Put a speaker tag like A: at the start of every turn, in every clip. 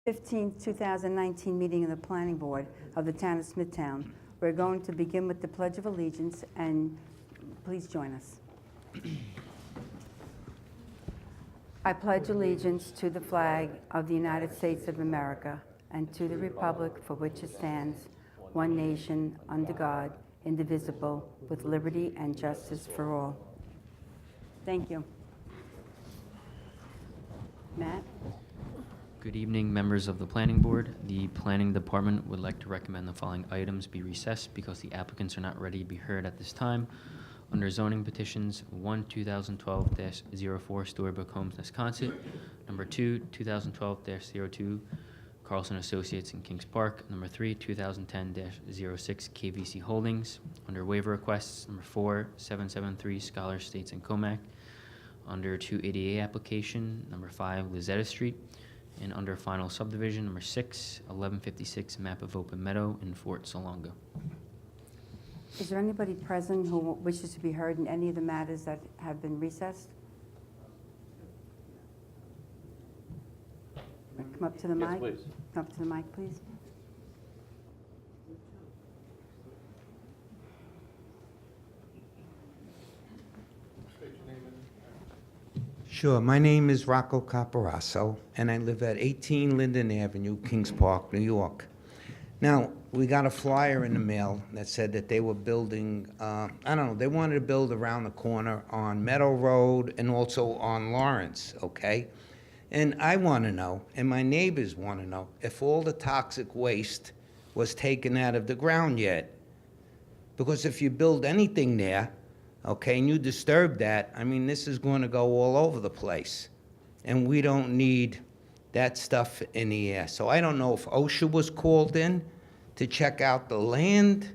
A: 15th, 2019 meeting of the Planning Board of the Town of Smithtown. We're going to begin with the Pledge of Allegiance, and please join us. I pledge allegiance to the flag of the United States of America and to the republic for which it stands, one nation, under God, indivisible, with liberty and justice for all. Thank you. Matt?
B: Good evening, members of the Planning Board. The Planning Department would like to recommend the following items be recessed because the applicants are not ready to be heard at this time. Under zoning petitions, 1 2012-04 Storybook Homes, Wisconsin. Number 2 2012-02 Carlson Associates in Kings Park. Number 3 2010-06 KVC Holdings. Under waiver requests, number 4 773 Scholar Estates in Comac. Under 288 application, number 5 Lizetta Street. And under final subdivision, number 6, 1156 Map of Open Meadow in Fort Salonga.
A: Is there anybody present who wishes to be heard in any of the matters that have been recessed? Come up to the mic.
C: Yes, please.
A: Come up to the mic, please.
D: Sure. My name is Rocco Coppa, and I live at 18 Linden Avenue, Kings Park, New York. Now, we got a flyer in the mail that said that they were building, I don't know, they wanted to build around the corner on Meadow Road and also on Lawrence, okay? And I want to know, and my neighbors want to know, if all the toxic waste was taken out of the ground yet. Because if you build anything there, okay, and you disturb that, I mean, this is going to go all over the place. And we don't need that stuff in the air. So I don't know if OSHA was called in to check out the land,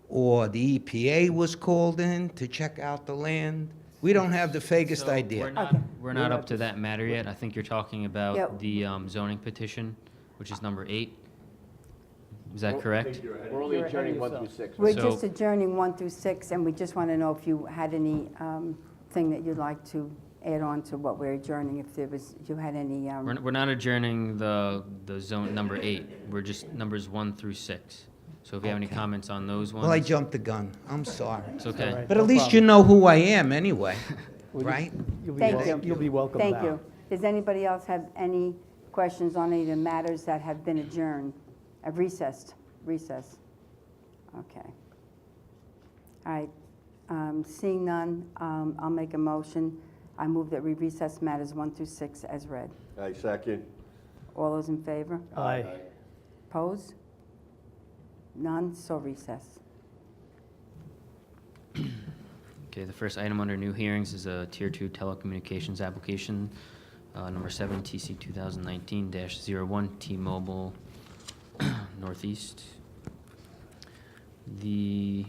D: or the EPA was called in to check out the land. We don't have the vaguest
B: So
D: idea.
B: We're not up to that matter yet. I think you're talking about
A: Yeah.
B: the zoning petition, which is number 8. Is that correct?
C: We're only adjourning 1 through 6.
A: We're
B: So-
A: just adjourning 1 through 6, and we just want to know if you had any thing that you'd like to add on to what we're adjourning, if you had any.
B: We're not adjourning the zone number 8. We're just numbers 1 through 6. So if you have any
D: Okay.
B: comments on those ones.
D: Well, I jumped the gun. I'm sorry.
B: It's okay.
D: But at least you know who I am anyway, right?
A: Thank you.
E: You'll be welcome
A: Thank
E: back.
A: you. Does anybody else have any questions on any of the matters that have been adjourned, recessed? Recess. Okay. All right. Seeing none, I'll make a motion. I move that we recess matters 1 through 6 as read.
C: I second.
A: All those in favor?
E: Aye.
A: Opposed? None, so recess.
B: Okay, the first item under new hearings is a Tier 2 telecommunications application, number 7 TC 2019-01 T-Mobile Northeast. The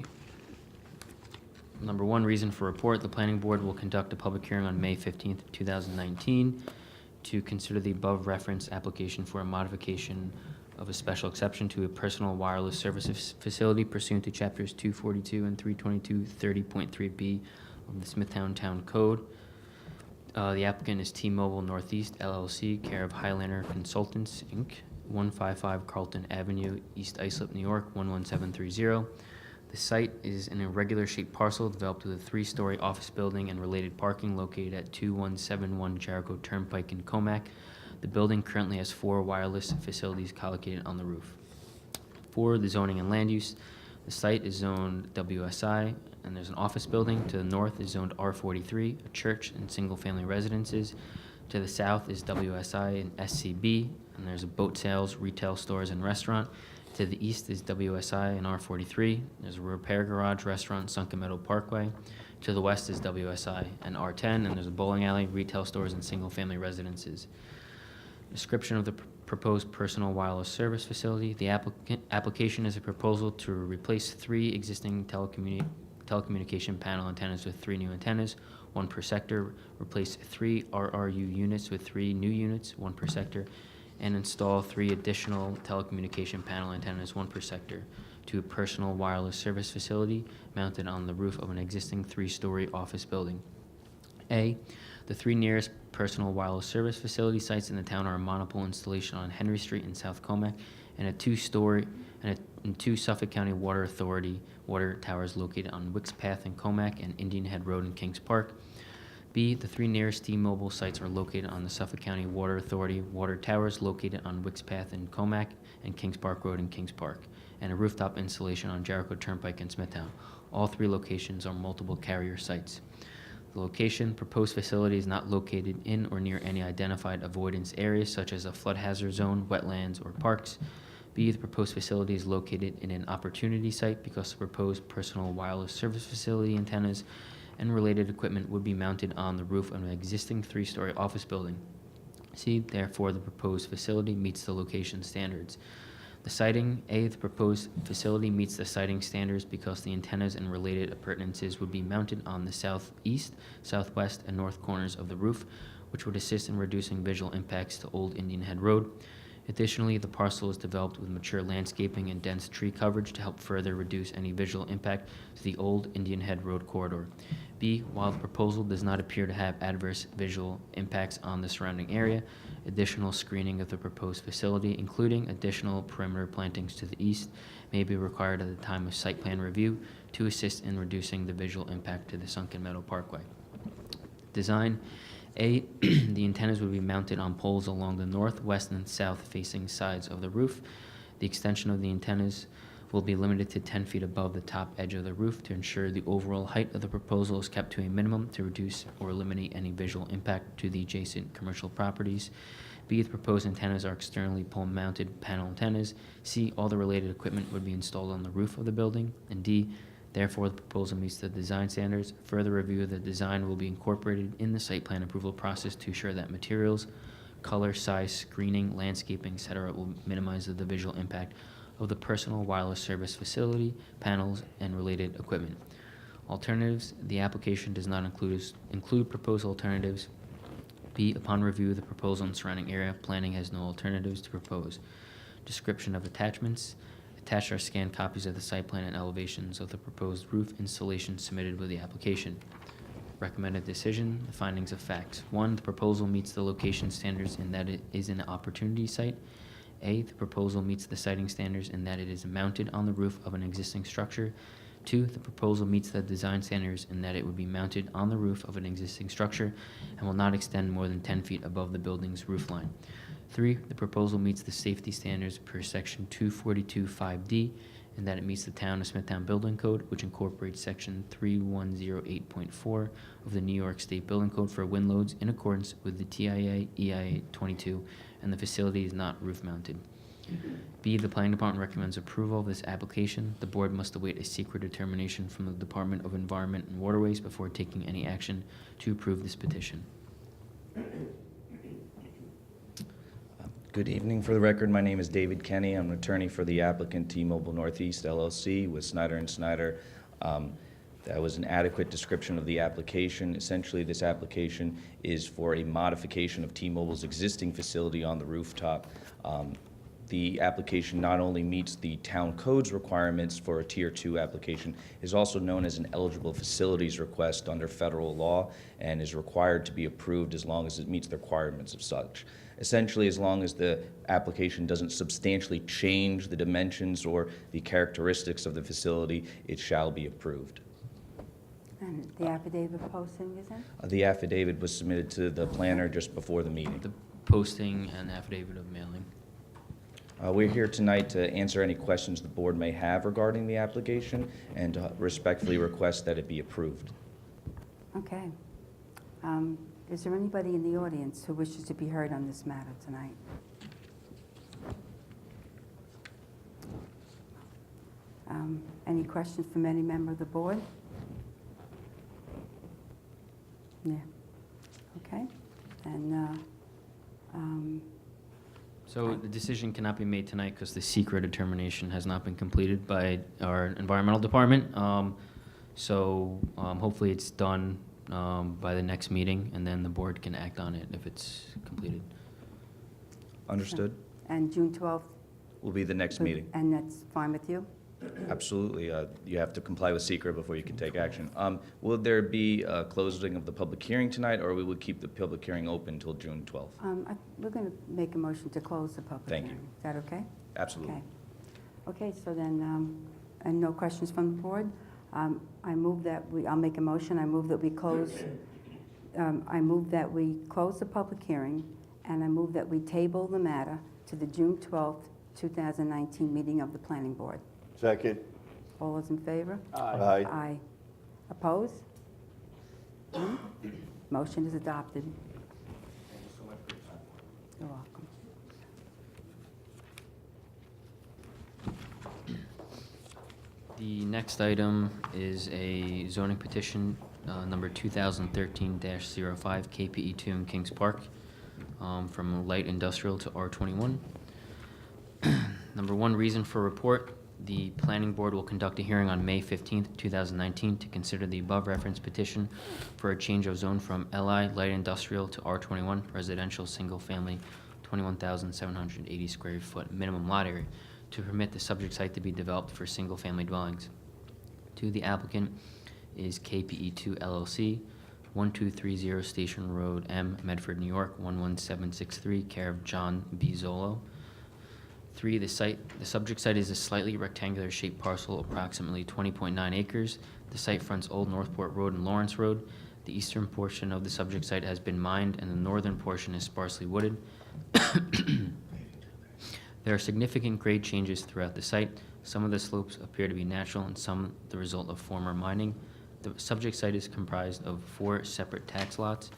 B: number 1 reason for report, the Planning Board will conduct a public hearing on May 15th, 2019 to consider the above referenced application for a modification of a special exception to a personal wireless services facility pursuant to chapters 242 and 322 30.3b of the Smithtown Town Code. The applicant is T-Mobile Northeast LLC, care of Highlander Consultants, Inc., 155 Carlton Avenue, East Islip, New York, 11730. The site is an irregular shaped parcel developed with a 3-story office building and related parking located at 2171 Jericho Turnpike in Comac. The building currently has 4 wireless facilities collocated on the roof. For the zoning and land use, the site is zoned WSI, and there's an office building. To the north is zoned R43, a church and single-family residences. To the south is WSI and SCB, and there's a boat sales, retail stores, and restaurant. To the east is WSI and R43. There's a repair garage, restaurant, Sunken Meadow Parkway. To the west is WSI and R10, and there's a bowling alley, retail stores, and single-family residences. Description of the proposed personal wireless service facility. The application is a proposal to replace 3 existing telecommunication panel antennas with 3 new antennas, 1 per sector, replace 3 RRU units with 3 new units, 1 per sector, and install 3 additional telecommunication panel antennas, 1 per sector, to a personal wireless service facility mounted on the roof of an existing 3-story office building. A, the 3 nearest personal wireless service facility sites in the town are a monopole installation on Henry Street in South Comac and a 2 Suffolk County Water Authority water towers located on Wicks Path in Comac and Indian Head Road in Kings Park. B, the 3 nearest T-Mobile sites are located on the Suffolk County Water Authority water towers located on Wicks Path in Comac and Kings Park Road in Kings Park, and a rooftop installation on Jericho Turnpike in Smithtown. All 3 locations are multiple carrier sites. The location, proposed facility is not located in or near any identified avoidance areas such as a flood hazard zone, wetlands, or parks. B, the proposed facility is located in an opportunity site because the proposed personal wireless service facility antennas and related equipment would be mounted on the roof of an existing 3-story office building. C, therefore, the proposed facility meets the location standards. The siting, A, the proposed facility meets the siting standards because the antennas and related appurtenances would be mounted on the southeast, southwest, and north corners of the roof, which would assist in reducing visual impacts to Old Indian Head Road. Additionally, the parcel is developed with mature landscaping and dense tree coverage to help further reduce any visual impact to the Old Indian Head Road corridor. B, while the proposal does not appear to have adverse visual impacts on the surrounding area, additional screening of the proposed facility, including additional perimeter plantings to the east, may be required at the time of site plan review to assist in reducing the visual impact to the Sunken Meadow Parkway. Design. A, the antennas would be mounted on poles along the north, west, and south-facing sides of the roof. The extension of the antennas will be limited to 10 feet above the top edge of the roof to ensure the overall height of the proposal is kept to a minimum to reduce or eliminate any visual impact to the adjacent commercial properties. B, the proposed antennas are externally pole-mounted panel antennas. C, all the related equipment would be installed on the roof of the building. And D, therefore, the proposal meets the design standards. Further review of the design will be incorporated in the site plan approval process to ensure that materials, color, size, screening, landscaping, etc. will minimize the visual impact of the personal wireless service facility, panels, and related equipment. Alternatives. The application does not include proposed alternatives. B, upon review of the proposal and surrounding area, planning has no alternatives to propose. Description of attachments. Attached are scanned copies of the site plan and elevations of the proposed roof installation submitted with the application. Recommended decision, the findings of facts. 1, the proposal meets the location standards in that it is an opportunity site. A, the proposal meets the siting standards in that it is mounted on the roof of an existing structure. 2, the proposal meets the design standards in that it would be mounted on the roof of an existing structure and will not extend more than 10 feet above the building's roof line. 3, the proposal meets the safety standards per section 242.5D in that it meets the Town of Smithtown Building Code, which incorporates section 3108.4 of the New York State Building Code for wind loads in accordance with the TIA EIA 22, and the facility is not roof mounted. B, the Planning Department recommends approval of this application. The board must await a secret determination from the Department of Environment and Waterways before taking any action to approve this petition.
E: Good evening. For the record, my name is David Kenny. I'm an attorney for the applicant T-Mobile Northeast LLC with Snyder & Snyder. That was an adequate description of the application. Essentially, this application is for a modification of T-Mobile's existing facility on the rooftop. The application not only meets the town code's requirements for a Tier 2 application, is also known as an eligible facilities request under federal law and is required to be approved as long as it meets the requirements of such. Essentially, as long as the application doesn't substantially change the dimensions or the characteristics of the facility, it shall be approved.
A: And the affidavit posting is in?
E: The affidavit was submitted to the planner just before the meeting.
B: The posting and affidavit of mailing.
E: We're here tonight to answer any questions the board may have regarding the application and respectfully request that it be approved.
A: Okay. Is there anybody in the audience who wishes to be heard on this matter tonight? Any questions from any member of the board? Yeah. Okay. And
B: So the decision cannot be made tonight because the secret determination has not been completed by our environmental department. Hopefully it's done by the next meeting, and then the board can act on it if it's completed.
E: Understood?
A: and June 12th?
E: Will be the next meeting.
A: And that's fine with you?
E: Absolutely. You have to comply with secret before you can take action. Will there be a closing of the public hearing tonight, or we will keep the public hearing open until June 12th?
A: We're going to make a motion to close the public
E: Thank you.
A: hearing. Is that okay?
E: Absolutely.
A: Okay. Okay, so then, and no questions from the board? I move that I'll make a motion, I move that we close the public hearing, and I move that we table the matter to the June 12th, 2019 meeting of the planning board.
C: Second.
A: All those in favor?
C: Aye.
A: Aye. Opposed? None? Motion is adopted.
E: Thank you so much for your time.
A: You're welcome.
B: The next item is a zoning petition, number 2013-05, KPE2 in Kings Park, from light industrial to R21. Number one, reason for report, the planning board will conduct a hearing on May 15th, 2019 to consider the above referenced petition for a change of zone from LI light industrial to R21 residential single family 21,780 square foot minimum lot area to permit the subject site to be developed for single family dwellings. To the applicant is KPE2 LLC, 1230 Station Road M, Medford, New York 11763, care of John B. Zolo. 3, the subject site is a slightly rectangular shaped parcel, approximately 20.9 acres. The site fronts Old Northport Road and Lawrence Road. The eastern portion of the subject site has been mined, and the northern portion is sparsely wooded. There are significant grade changes throughout the site. Some of the slopes appear to be natural and some the result of former mining. The subject site is comprised of 4 separate tax lots.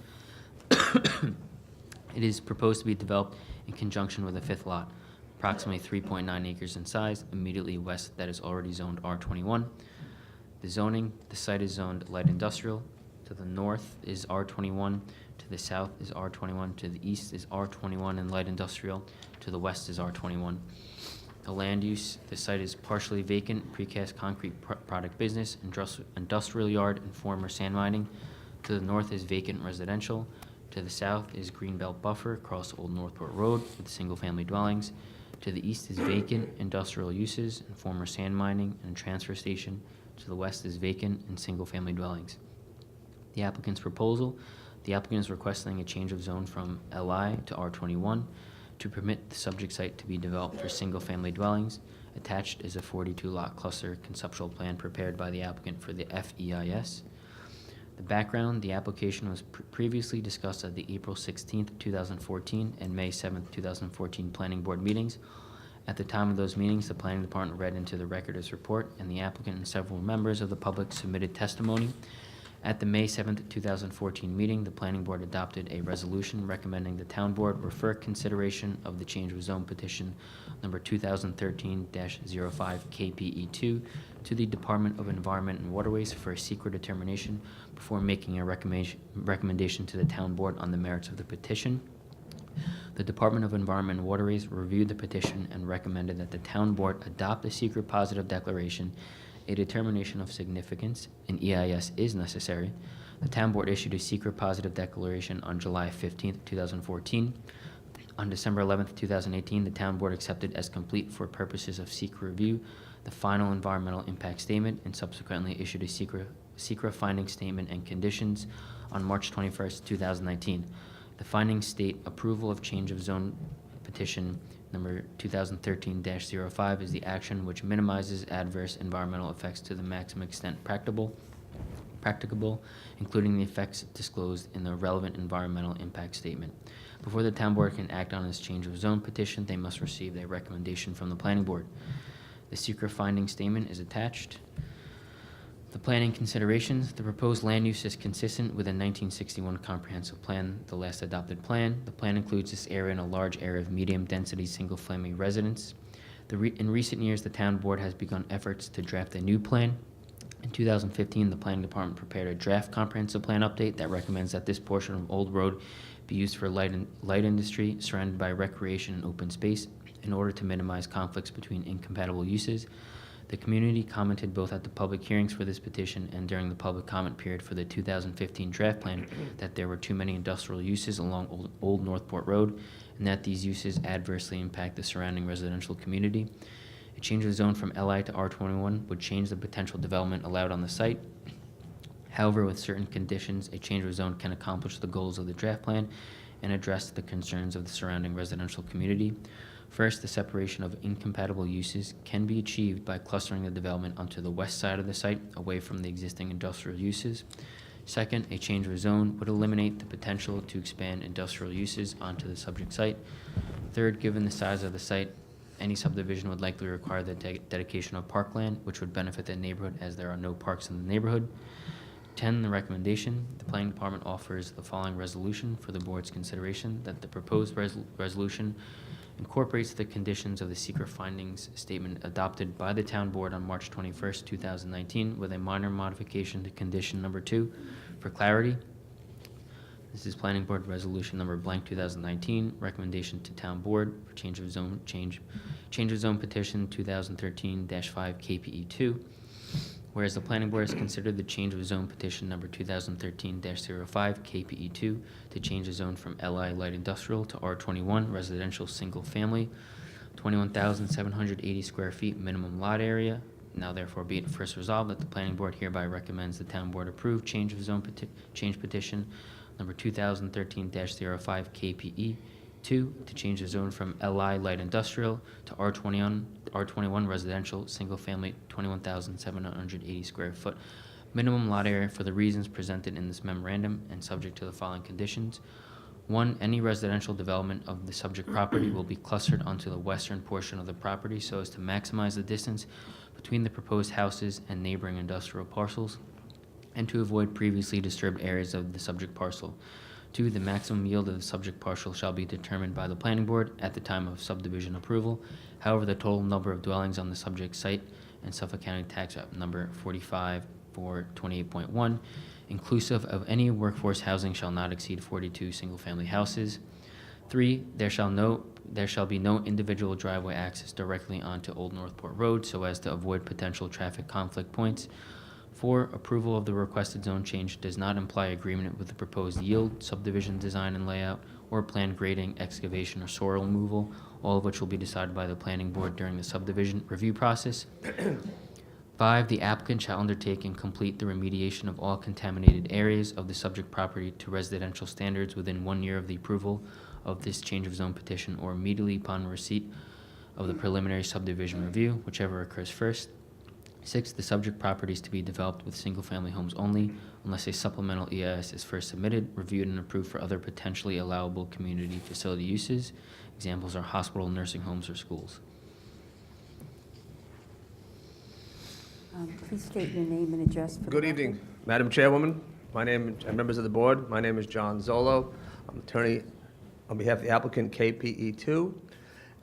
B: It is proposed to be developed in conjunction with a 5th lot, approximately 3.9 acres in size, immediately west that is already zoned R21. The zoning, the site is zoned light industrial. To the north is R21, to the south is R21, to the east is R21 and light industrial, to the west is R21. The land use, the site is partially vacant, precast concrete product business, industrial yard, and former sand mining. To the north is vacant residential. To the south is greenbelt buffer across Old Northport Road with single-family dwellings. To the east is vacant industrial uses and former sand mining and transfer station. To the west is vacant and single-family dwellings. The applicant's proposal, the applicant is requesting a change of zone from LI to R21 to permit the subject site to be developed for single-family dwellings. Attached is a 42-lot cluster conceptual plan prepared by the applicant for the FEIS. The background, the application was previously discussed at the April 16th, 2014 and May 7th, 2014 planning board meetings. At the time of those meetings, the planning department read into the record its report, and the applicant and several members of the public submitted testimony. At the May 7th, 2014 meeting, the planning board adopted a resolution recommending the town board refer consideration of the change of zone petition number 2013-05 KPE2 to the Department of Environment and Waterways for a secret determination before making a recommendation to the town board on the merits of the petition. The Department of Environment and Waterways reviewed the petition and recommended that the town board adopt a secret positive declaration. A determination of significance, an EIS, is necessary. The town board issued a secret positive declaration on July 15th, 2014. On December 11th, 2018, the town board accepted as complete for purposes of secret review the final environmental impact statement and subsequently issued a secret finding statement and conditions on March 21st, 2019. The findings state approval of change of zone petition number 2013-05 is the action which minimizes adverse environmental effects to the maximum extent practicable, including the effects disclosed in the relevant environmental impact statement. Before the town board can act on this change of zone petition, they must receive a recommendation from the planning board. The secret finding statement is attached. The planning considerations, the proposed land use is consistent with the 1961 comprehensive plan, the last adopted plan. The plan includes this area in a large area of medium-density single-family residence. In recent years, the town board has begun efforts to draft a new plan. In 2015, the planning department prepared a draft comprehensive plan update that recommends that this portion of Old Road be used for light industry surrounded by recreation and open space in order to minimize conflicts between incompatible uses. The community commented both at the public hearings for this petition and during the public comment period for the 2015 draft plan that there were too many industrial uses along Old Northport Road and that these uses adversely impact the surrounding residential community. A change of zone from LI to R21 would change the potential development allowed on the site. However, with certain conditions, a change of zone can accomplish the goals of the draft plan and address the concerns of the surrounding residential community. First, the separation of incompatible uses can be achieved by clustering the development onto the west side of the site, away from the existing industrial uses. Second, a change of zone would eliminate the potential to expand industrial uses onto the subject site. Third, given the size of the site, any subdivision would likely require the dedication of parkland, which would benefit the neighborhood as there are no parks in the neighborhood. 10, the recommendation. The planning department offers the following resolution for the board's consideration, that the proposed resolution incorporates the conditions of the secret findings statement adopted by the town board on March 21st, 2019, with a minor modification to condition number 2 for clarity. This is planning board resolution number blank 2019, recommendation to town board for change of zone petition 2013-5 KPE2. Whereas the planning board has considered the change of zone petition number 2013-05 KPE2 to change the zone from LI light industrial to R21 residential single family, 21,780 square feet minimum lot area. Now therefore be it first resolved that the planning board hereby recommends the town board approve change of zone change petition number 2013-05 KPE 2 to change the zone from LI light industrial to R21 residential single family 21,780 square foot minimum lot area for the reasons presented in this memorandum and subject to the following conditions. 1, any residential development of the subject property will be clustered onto the western portion of the property so as to maximize the distance between the proposed houses and neighboring industrial parcels and to avoid previously disturbed areas of the subject parcel. 2, the maximum yield of the subject parcel shall be determined by the planning board at the time of subdivision approval. However, the total number of dwellings on the subject site and Suffolk County Tax Map number 45/428.1, inclusive of any workforce housing, shall not exceed 42 single-family houses. 3, there shall be no individual driveway access directly onto Old Northport Road so as to avoid potential traffic conflict points. 4, approval of the requested zone change does not imply agreement with the proposed yield, subdivision design and layout, or planned grading, excavation, or soil removal, all of which will be decided by the planning board during the subdivision review process. 5, the applicant shall undertake and complete the remediation of all contaminated areas of the subject property to residential standards within 1 year of the approval of this change of zone petition or immediately upon receipt of the preliminary subdivision review, whichever occurs first. 6, the subject property is to be developed with single-family homes only unless a supplemental EIS is first submitted, reviewed, and approved for other potentially allowable community facility uses. Examples are hospital, nursing homes, or schools.
A: Please state your name and address for the
C: Good
A: record.
C: evening, Madam Chairwoman, my name and members of the board. My name is John Zolo. I'm attorney on behalf of the applicant KPE2,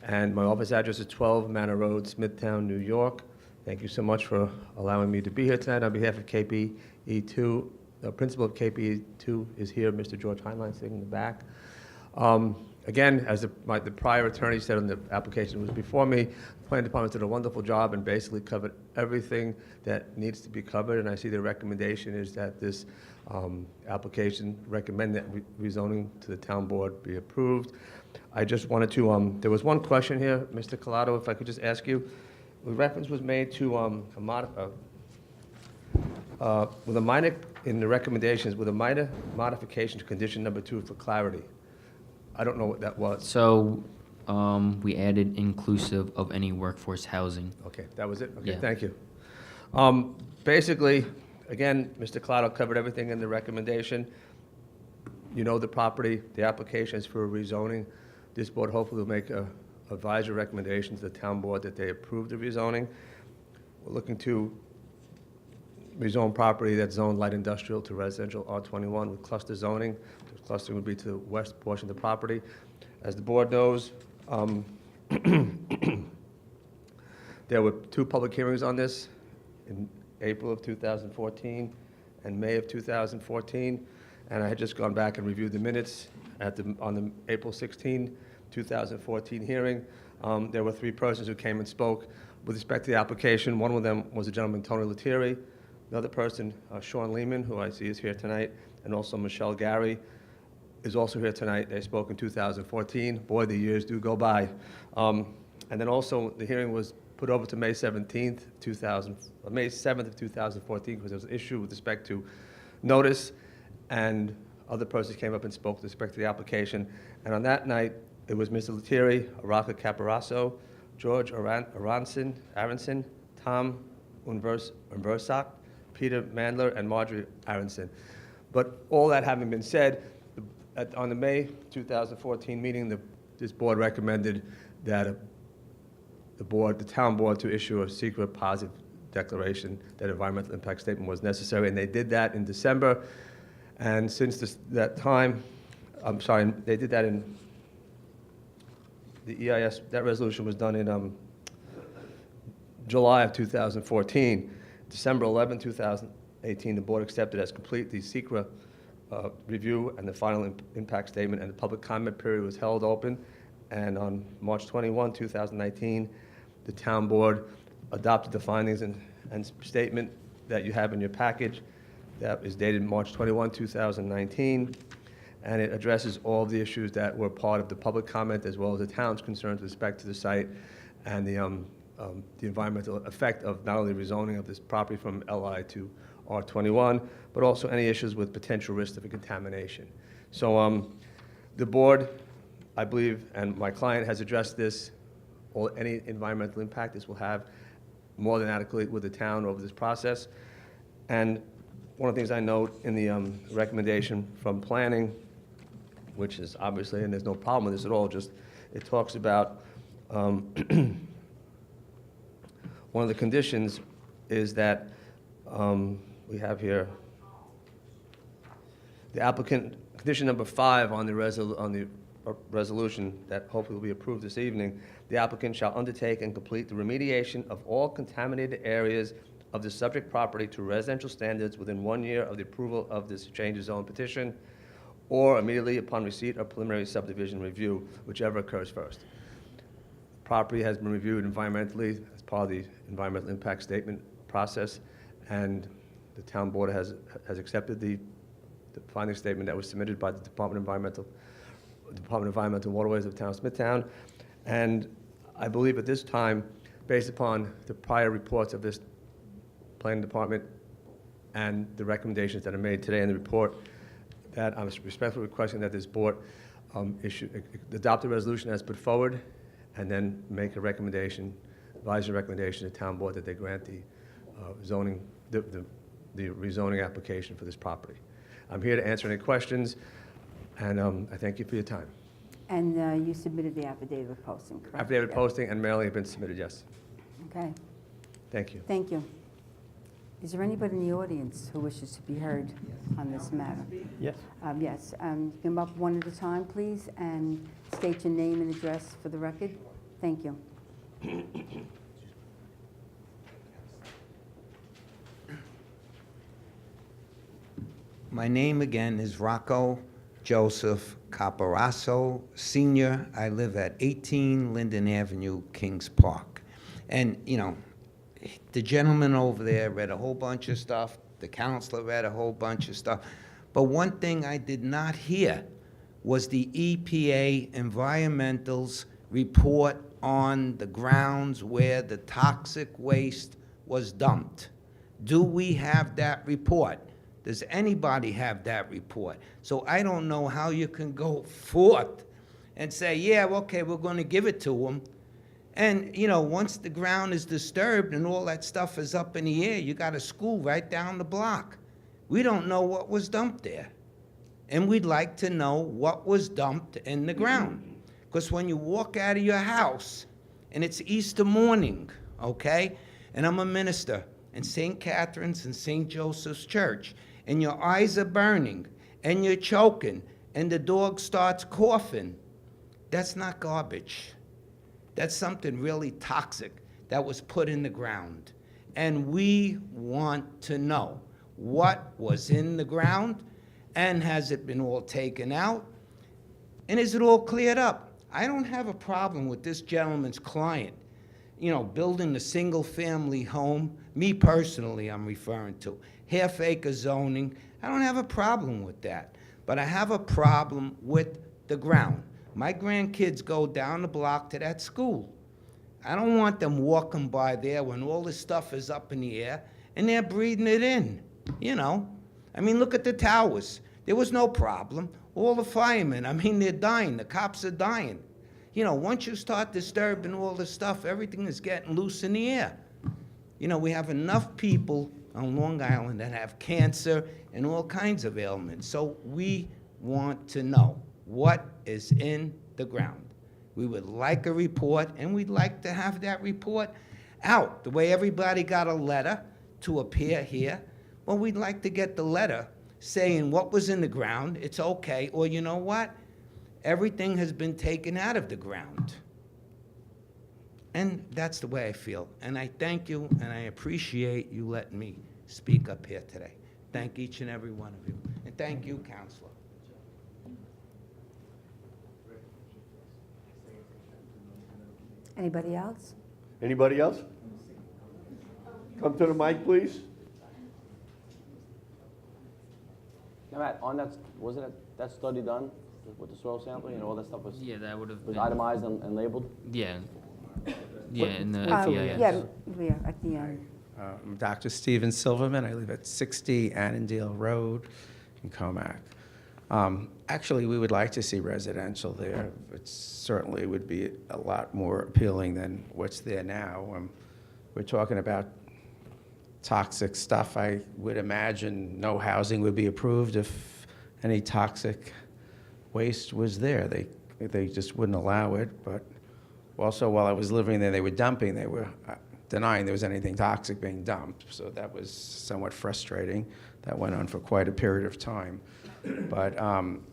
C: and my office address is 12 Manor Road, Smithtown, New York. Thank you so much for allowing me to be here tonight on behalf of KPE2. The principal of KPE2 is here, Mr. George Heinlein, sitting in the back. Again, as the prior attorney said on the application was before me, the planning department did a wonderful job and basically covered everything that needs to be covered. And I see the recommendation is that this application recommend that rezoning to the town board be approved. I just wanted to, there was one question here, Mr. Collado, if I could just ask you. The reference was made to with a minor, in the recommendations, with a minor modification to condition number 2 for clarity. I don't know what that was.
B: So we added inclusive of any workforce housing.
C: Okay, that was it? Okay,
B: Yeah.
C: thank you. Basically, again, Mr. Collado covered everything in the recommendation. You know the property, the application is for a rezoning. This board hopefully will make a advisory recommendation to the town board that they approve the rezoning. We're looking to rezone property that's zoned light industrial to residential R21 with cluster zoning. The clustering would be to the west portion of the property. As the board knows, there were 2 public hearings on this in April of 2014 and May of 2014, and I had just gone back and reviewed the minutes on the April 16, 2014 hearing. There were 3 persons who came and spoke with respect to the application. One of them was a gentleman, Tony Lettieri. Another person, Shawn Lehmann, who I see is here tonight, and also Michelle Gary is also here tonight. They spoke in 2014. Boy, the years do go by. And then also the hearing was put over to May 17th, May 7th of 2014, because there was an issue with respect to notice, and other persons came up and spoke with respect to the application. And on that night, it was Mr. Lettieri, Rocco Coppa, George Aronson, Tom Unversak, Peter Mandler, and Marjorie Aronson. But all that having been said, on the May 2014 meeting, this board recommended that the town board to issue a secret positive declaration that environmental impact statement was necessary, and they did that in December. And since that time, they did that in the EIS. That resolution was done in July of 2014. December 11, 2018, the board accepted as complete the secret review and the final impact statement, and the public comment period was held open. And on March 21, 2019, the town board adopted the findings and statement that you have in your package. That is dated March 21, 2019, and it addresses all of the issues that were part of the public comment, as well as the town's concerns with respect to the site and the environmental effect of not only rezoning of this property from LI to R21, but also any issues with potential risk of contamination. So the board, I believe, and my client has addressed this, any environmental impact this will have more than adequately with the town over this process. And one of the things I note in the recommendation from planning, which is obviously, and there's no problem with this at all, just it talks about one of the conditions is that we have here the applicant, condition number 5 on the resolution that hopefully will be approved this evening. The applicant shall undertake and complete the remediation of all contaminated areas of the subject property to residential standards within 1 year of the approval of this change of zone petition, or immediately upon receipt of preliminary subdivision review, whichever occurs first. Property has been reviewed environmentally as part of the environmental impact statement process, and the town board has accepted the finding statement that was submitted by the Department of Environmental Waterways of the town of Smithtown. And I believe at this time, based upon the prior reports of this planning department and the recommendations that are made today in the report, that I'm respectfully requesting that this board adopt a resolution as put forward, and then make a recommendation, advisory recommendation to the town board that they grant the rezoning application for this property. I'm here to answer any questions, and I thank you for your time.
A: And you submitted the affidavit of posting, correct?
C: Affidavit posting and mailing have been submitted, yes.
A: Okay,
C: Thank you.
A: thank you. Is there anybody in the audience who wishes to be heard on this matter?
F: Yes.
A: Yes, come up one at a time, please, and state your name and address for the record. Thank you.
D: My name again is Rocco Joseph Coppa, Senior. I live at 18 Linden Avenue, Kings Park. And, you know, the gentleman over there read a whole bunch of stuff. The counselor read a whole bunch of stuff. But one thing I did not hear was the EPA environmental's report on the grounds where the toxic waste was dumped. Do we have that report? Does anybody have that report? So I don't know how you can go forth and say, yeah, okay, we're going to give it to them. And, you know, once the ground is disturbed and all that stuff is up in the air, you got a school right down the block. We don't know what was dumped there. And we'd like to know what was dumped in the ground. Because when you walk out of your house, and it's Easter morning, okay, and I'm a minister in St. Catherine's and St. Joseph's Church, and your eyes are burning, and you're choking, and the dog starts coughing, that's not garbage. That's something really toxic that was put in the ground. And we want to know what was in the ground, and has it been all taken out, and is it all cleared up? I don't have a problem with this gentleman's client, you know, building a single-family home. Me personally, I'm referring to half-acre zoning. I don't have a problem with that, but I have a problem with the ground. My grandkids go down the block to that school. I don't want them walking by there when all this stuff is up in the air and they're breathing it in, you know? I mean, look at the towers. There was no problem. All the firemen, I mean, they're dying. The cops are dying. You know, once you start disturbing all this stuff, everything is getting loose in the air. You know, we have enough people on Long Island that have cancer and all kinds of ailments. So we want to know what is in the ground. We would like a report, and we'd like to have that report out. The way everybody got a letter to appear here, well, we'd like to get the letter saying what was in the ground, it's okay, or you know what? Everything has been taken out of the ground. And that's the way I feel. And I thank you, and I appreciate you letting me speak up here today. Thank each and every one of you. And thank you, Counselor.
A: Anybody else?
F: Anybody else? Come to the mic, please.
G: Now, Matt, on that, wasn't that study done with the soil sampling and all that stuff was,
B: Yeah, that would have
G: was
B: been,
G: itemized and labeled?
B: yeah. Yeah, in the
A: Yeah,
B: FEIS.
A: yeah, at the end.
H: I'm Dr. Stephen Silverman. I live at 60 Annandale Road in Comac. Actually, we would like to see residential there. It certainly would be a lot more appealing than what's there now. We're talking about toxic stuff. I would imagine no housing would be approved if any toxic waste was there. They just wouldn't allow it. But also, while I was living there, they were denying there was anything toxic being dumped. So that was somewhat frustrating. That went on for quite a period of time. But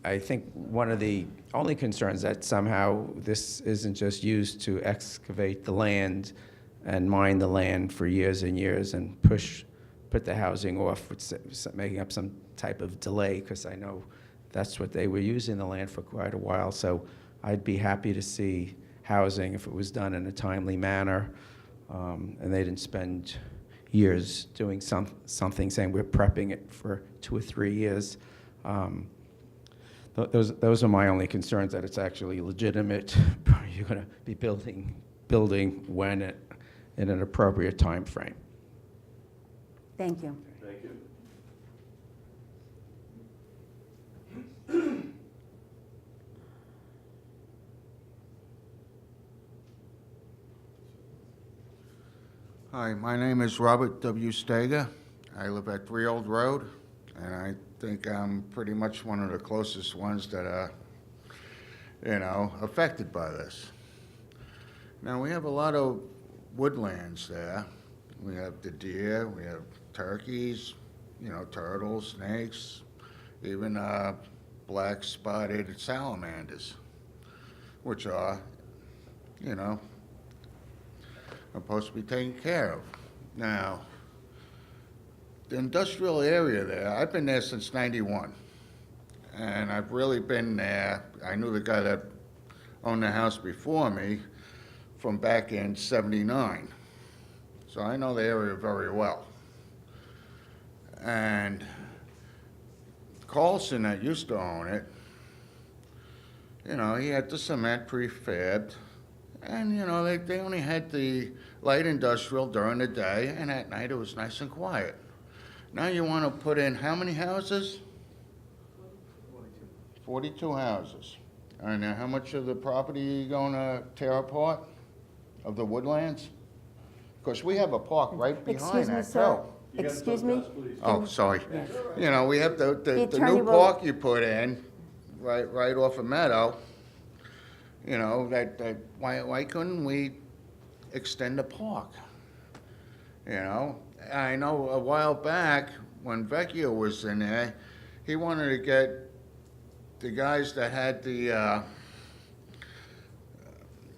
H: I think one of the only concerns that somehow this isn't just used to excavate the land and mine the land for years and years and put the housing off, with making up some type of delay, because I know that's what they were using the land for quite a while. So I'd be happy to see housing if it was done in a timely manner, and they didn't spend years doing something saying we're prepping it for 2 or 3 years. Those are my only concerns, that it's actually legitimate. You're going to be building when in an appropriate time frame.
A: Thank you.
F: Thank you.
I: Hi, my name is Robert W. Stiga. I live at 3 Old Road, and I think I'm pretty much one of the closest ones that are, affected by this. Now, we have a lot of woodlands there. We have the deer, we have turkeys, turtles, snakes, even black spotted salamanders, which are, supposed to be taken care of. Now, the industrial area there, I've been there since '91, and I've really been there. I knew the guy that owned the house before me from back in '79, so I know the area very well. And Carlson, that used to own it, he had the cement prefabbed, and they only had the light industrial during the day, and at night it was nice and quiet. Now you want to put in how many houses? 42 houses. And now how much of the property are you going to tear apart of the woodlands? Because we have a park right behind that,
A: sir.
I: too.
A: Excuse me?
I: Oh, sorry. We have the
A: attorney
I: new
A: will-
I: park you put in, right off of Meadow. Why couldn't we extend the park? I know a while back when Vecchio was in there, he wanted to get the guys that had the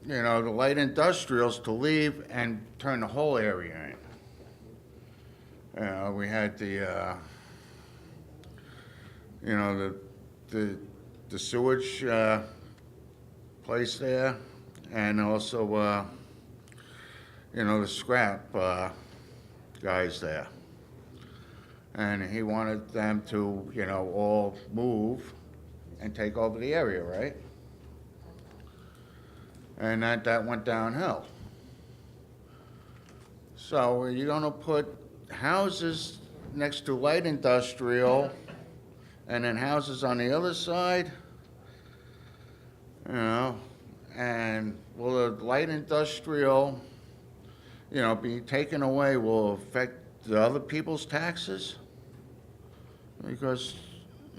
I: light industrials to leave and turn the whole area in. We had the sewage place there, and also the scrap guys there. And he wanted them to, all move and take over the area, right? And that went downhill. So are you gonna put houses next to light industrial and then houses on the other side? You know, and will the light industrial, you know, be taken away, will affect the other people's taxes? Because,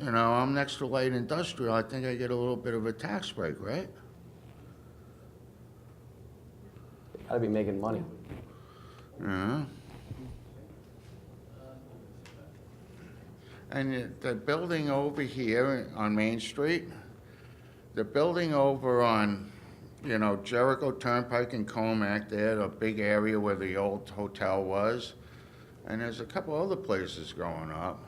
I: you know, I'm next to light industrial, I think I get a little bit of a tax break, right?
G: Gotta be making money.
I: Yeah. And the building over here on Main Street, the building over on, you know, Jericho Turnpike and Comac there, the big area where the old hotel was, and there's a couple other places going up.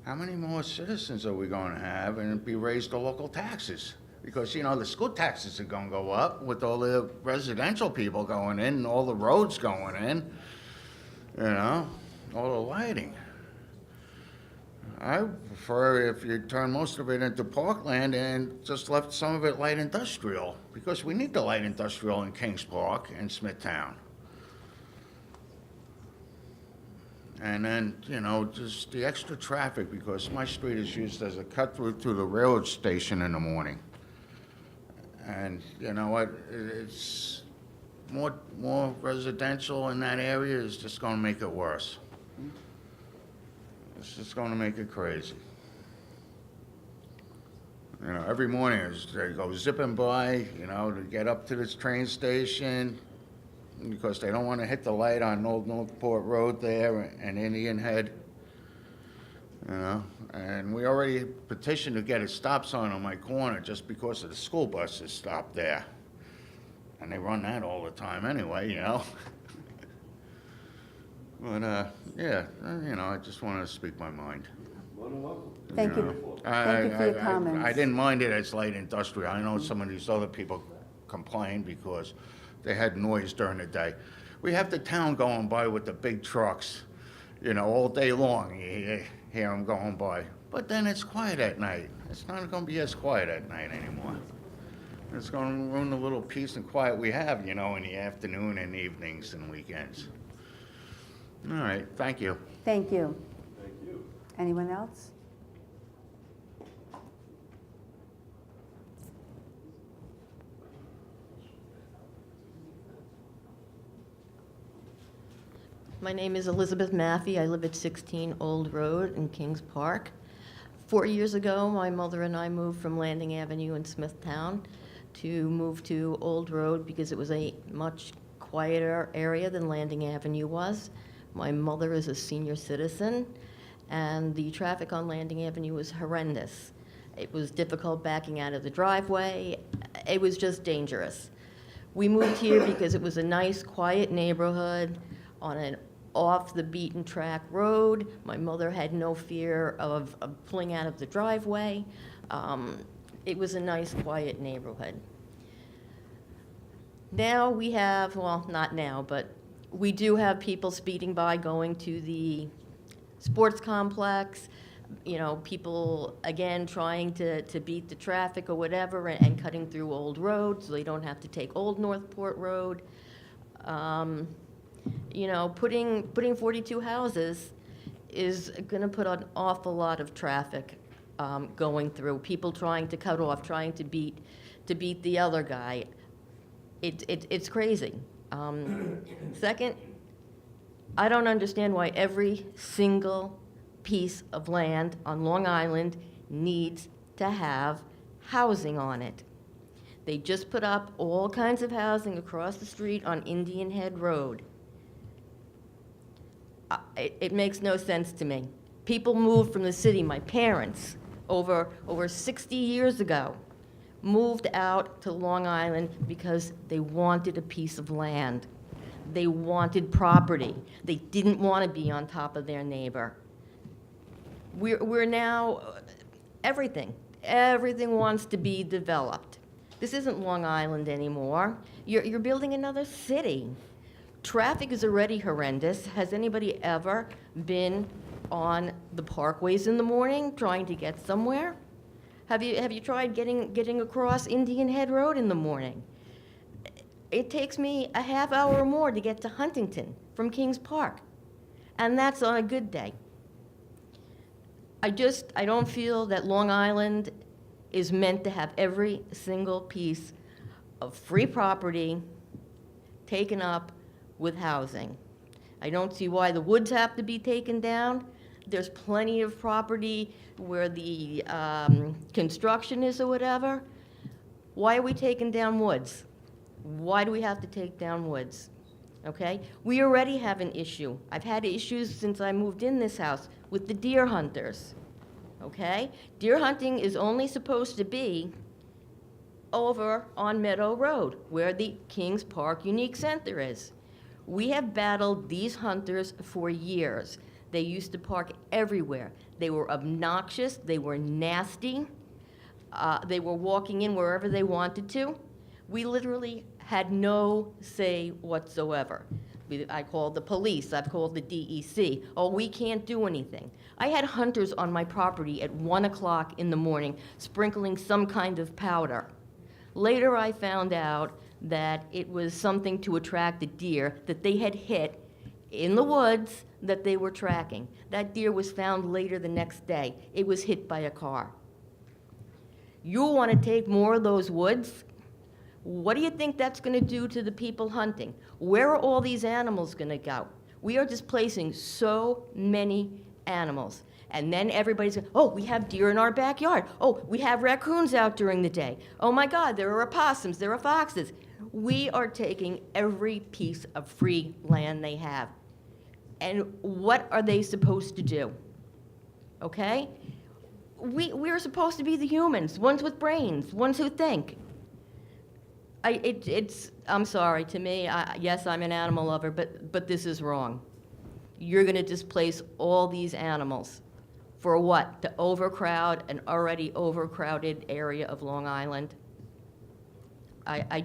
I: How many more citizens are we going to have and be raised to local taxes? Because, you know, the school taxes are going to go up with all the residential people going in and all the roads going in, you know, all the lighting. I prefer if you turn most of it into parkland and just left some of it light industrial, because we need the light industrial in Kings Park and Smithtown. And then, you know, just the extra traffic, because my street is used as a cut-through to the railroad station in the morning. And you know what, it's more residential in that area is just gonna make it worse. It's just gonna make it crazy. You know, every morning they go zipping by, you know, to get up to this train station, because they don't wanna hit the light on Old Northport Road there and Indian Head. You know, and we already petitioned to get a stop sign on my corner just because of the school buses stopped there. And they run that all the time anyway, you know. But, yeah, you know, I just wanted to speak my mind.
A: Thank you. Thank you for your comments.
I: I didn't mind it as light industrial. I know some of these other people complain because they had noise during the day. We have the town going by with the big trucks, you know, all day long. You hear them going by. But then it's quiet at night. It's not going to be as quiet at night anymore. It's going to ruin the little peace and quiet we have, you know, in the afternoon and evenings and weekends. All right, thank you.
A: Thank you. Anyone else?
J: My name is Elizabeth Massey. I live at 16 Old Road in Kings Park. 4 years ago, my mother and I moved from Landing Avenue in Smithtown to move to Old Road because it was a much quieter area than Landing Avenue was. My mother is a senior citizen, and the traffic on Landing Avenue was horrendous. It was difficult backing out of the driveway. It was just dangerous. We moved here because it was a nice, quiet neighborhood on an off-the-beaten-track road. My mother had no fear of pulling out of the driveway. It was a nice, quiet neighborhood. Now we have, well, not now, but we do have people speeding by going to the sports complex, you know, people, again, trying to beat the traffic or whatever and cutting through Old Road so they don't have to take Old Northport Road. You know, putting 42 houses is going to put an awful lot of traffic going through. People trying to cut off, trying to beat the other guy. It's crazy. Second, I don't understand why every single piece of land on Long Island needs to have housing on it. They just put up all kinds of housing across the street on Indian Head Road. It makes no sense to me. People moved from the city, my parents, over 60 years ago, moved out to Long Island because they wanted a piece of land. They wanted property. They didn't want to be on top of their neighbor. We're now, everything wants to be developed. This isn't Long Island anymore. You're building another city. Traffic is already horrendous. Has anybody ever been on the parkways in the morning trying to get somewhere? Have you tried getting across Indian Head Road in the morning? It takes me a half hour or more to get to Huntington from Kings Park. And that's on a good day. I don't feel that Long Island is meant to have every single piece of free property taken up with housing. I don't see why the woods have to be taken down. There's plenty of property where the construction is or whatever. Why are we taking down woods? Why do we have to take down woods? Okay? We already have an issue. I've had issues since I moved in this house with the deer hunters. Okay? Deer hunting is only supposed to be over on Meadow Road, where the Kings Park Unique Center is. We have battled these hunters for years. They used to park everywhere. They were obnoxious, they were nasty, they were walking in wherever they wanted to. We literally had no say whatsoever. I called the police, I've called the DEC. Oh, we can't do anything. I had hunters on my property at 1 o'clock in the morning sprinkling some kind of powder. Later I found out that it was something to attract the deer that they had hit in the woods that they were tracking. That deer was found later the next day. It was hit by a car. You want to take more of those woods? What do you think that's going to do to the people hunting? Where are all these animals going to go? We are displacing so many animals. And then everybody's going, oh, we have deer in our backyard. Oh, we have raccoons out during the day. Oh my God, there are opossums, there are foxes. We are taking every piece of free land they have. And what are they supposed to do? Okay? We're supposed to be the humans, ones with brains, ones who think. I'm sorry, to me, yes, I'm an animal lover, but this is wrong. You're going to displace all these animals. For what? To overcrowd an already overcrowded area of Long Island? I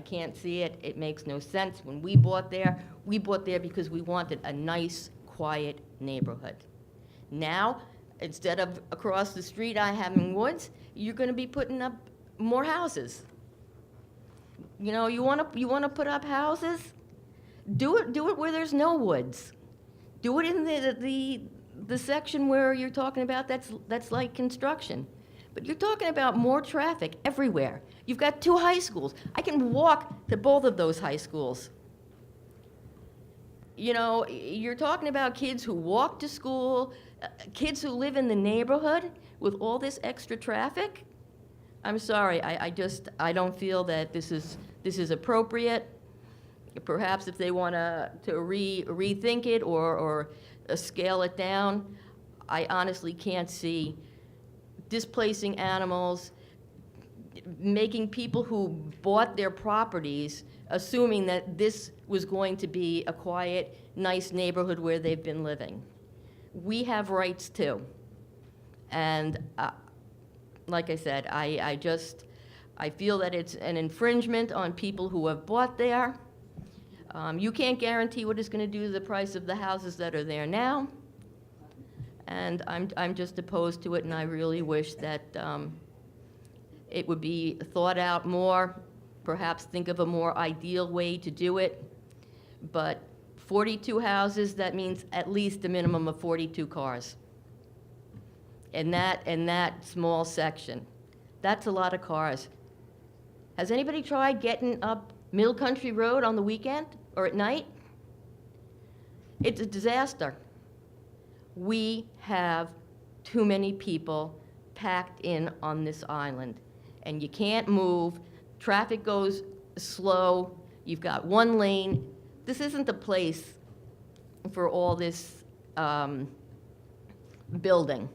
J: can't see it. It makes no sense. When we bought there because we wanted a nice, quiet neighborhood. Now, instead of across the street I having woods, you're going to be putting up more houses. You know, you want to put up houses? Do it where there's no woods. Do it in the section where you're talking about that's like construction. But you're talking about more traffic everywhere. You've got 2 high schools. I can walk to both of those high schools. You know, you're talking about kids who walk to school, kids who live in the neighborhood with all this extra traffic. I'm sorry, I don't feel that this is appropriate. Perhaps if they want to rethink it or scale it down, I honestly can't see displacing animals, making people who bought their properties assuming that this was going to be a quiet, nice neighborhood where they've been living. We have rights too. And like I said, I feel that it's an infringement on people who have bought there. You can't guarantee what it's going to do to the price of the houses that are there now. And I'm just opposed to it, and I really wish that it would be thought out more, perhaps think of a more ideal way to do it. But 42 houses, that means at least a minimum of 42 cars. In that small section. That's a lot of cars. Has anybody tried getting up Middle Country Road on the weekend or at night? It's a disaster. We have too many people packed in on this island, and you can't move. Traffic goes slow. You've got 1 lane. This isn't the place for all this building.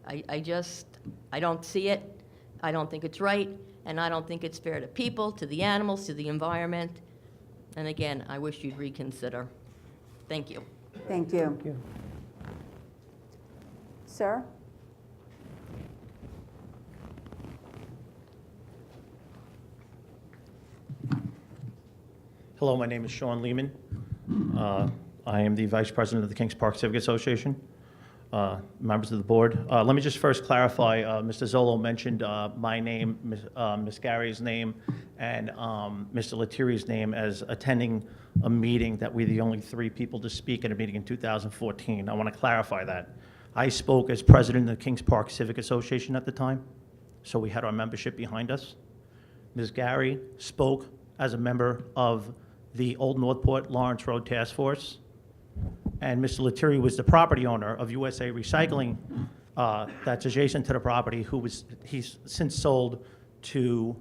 J: I don't see it. I don't think it's right, and I don't think it's fair to people, to the animals, to the environment. And again, I wish you'd reconsider. Thank you.
A: Thank you.
H: Thank you.
A: Sir?
K: Hello, my name is Shawn Lehmann. I am the Vice President of the Kings Park Civic Association. members of the board. Let me just first clarify, Mr. Zolo mentioned my name, Ms. Gary's name, and Mr. Lettieri's name as attending a meeting that we're the only 3 people to speak at a meeting in 2014. I want to clarify that. I spoke as president of the Kings Park Civic Association at the time, so we had our membership behind us. Ms. Gary spoke as a member of the Old Northport Lawrence Road Task Force, and Mr. Lettieri was the property owner of USA Recycling that's adjacent to the property, he's since sold to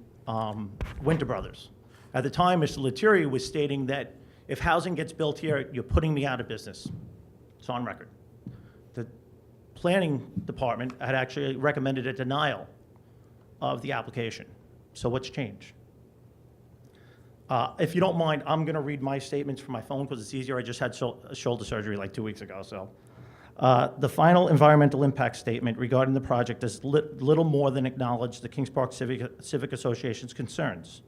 K: Winter Brothers. At the time, Mr. Lettieri was stating that if housing gets built here, you're putting me out of business. It's on record. The planning department had actually recommended a denial of the application. So what's changed? If you don't mind, I'm going to read my statements from my phone because it's easier. I just had shoulder surgery like 2 weeks ago. So, the final environmental impact statement regarding the project does little more than acknowledge the Kings Park Civic Association's concerns.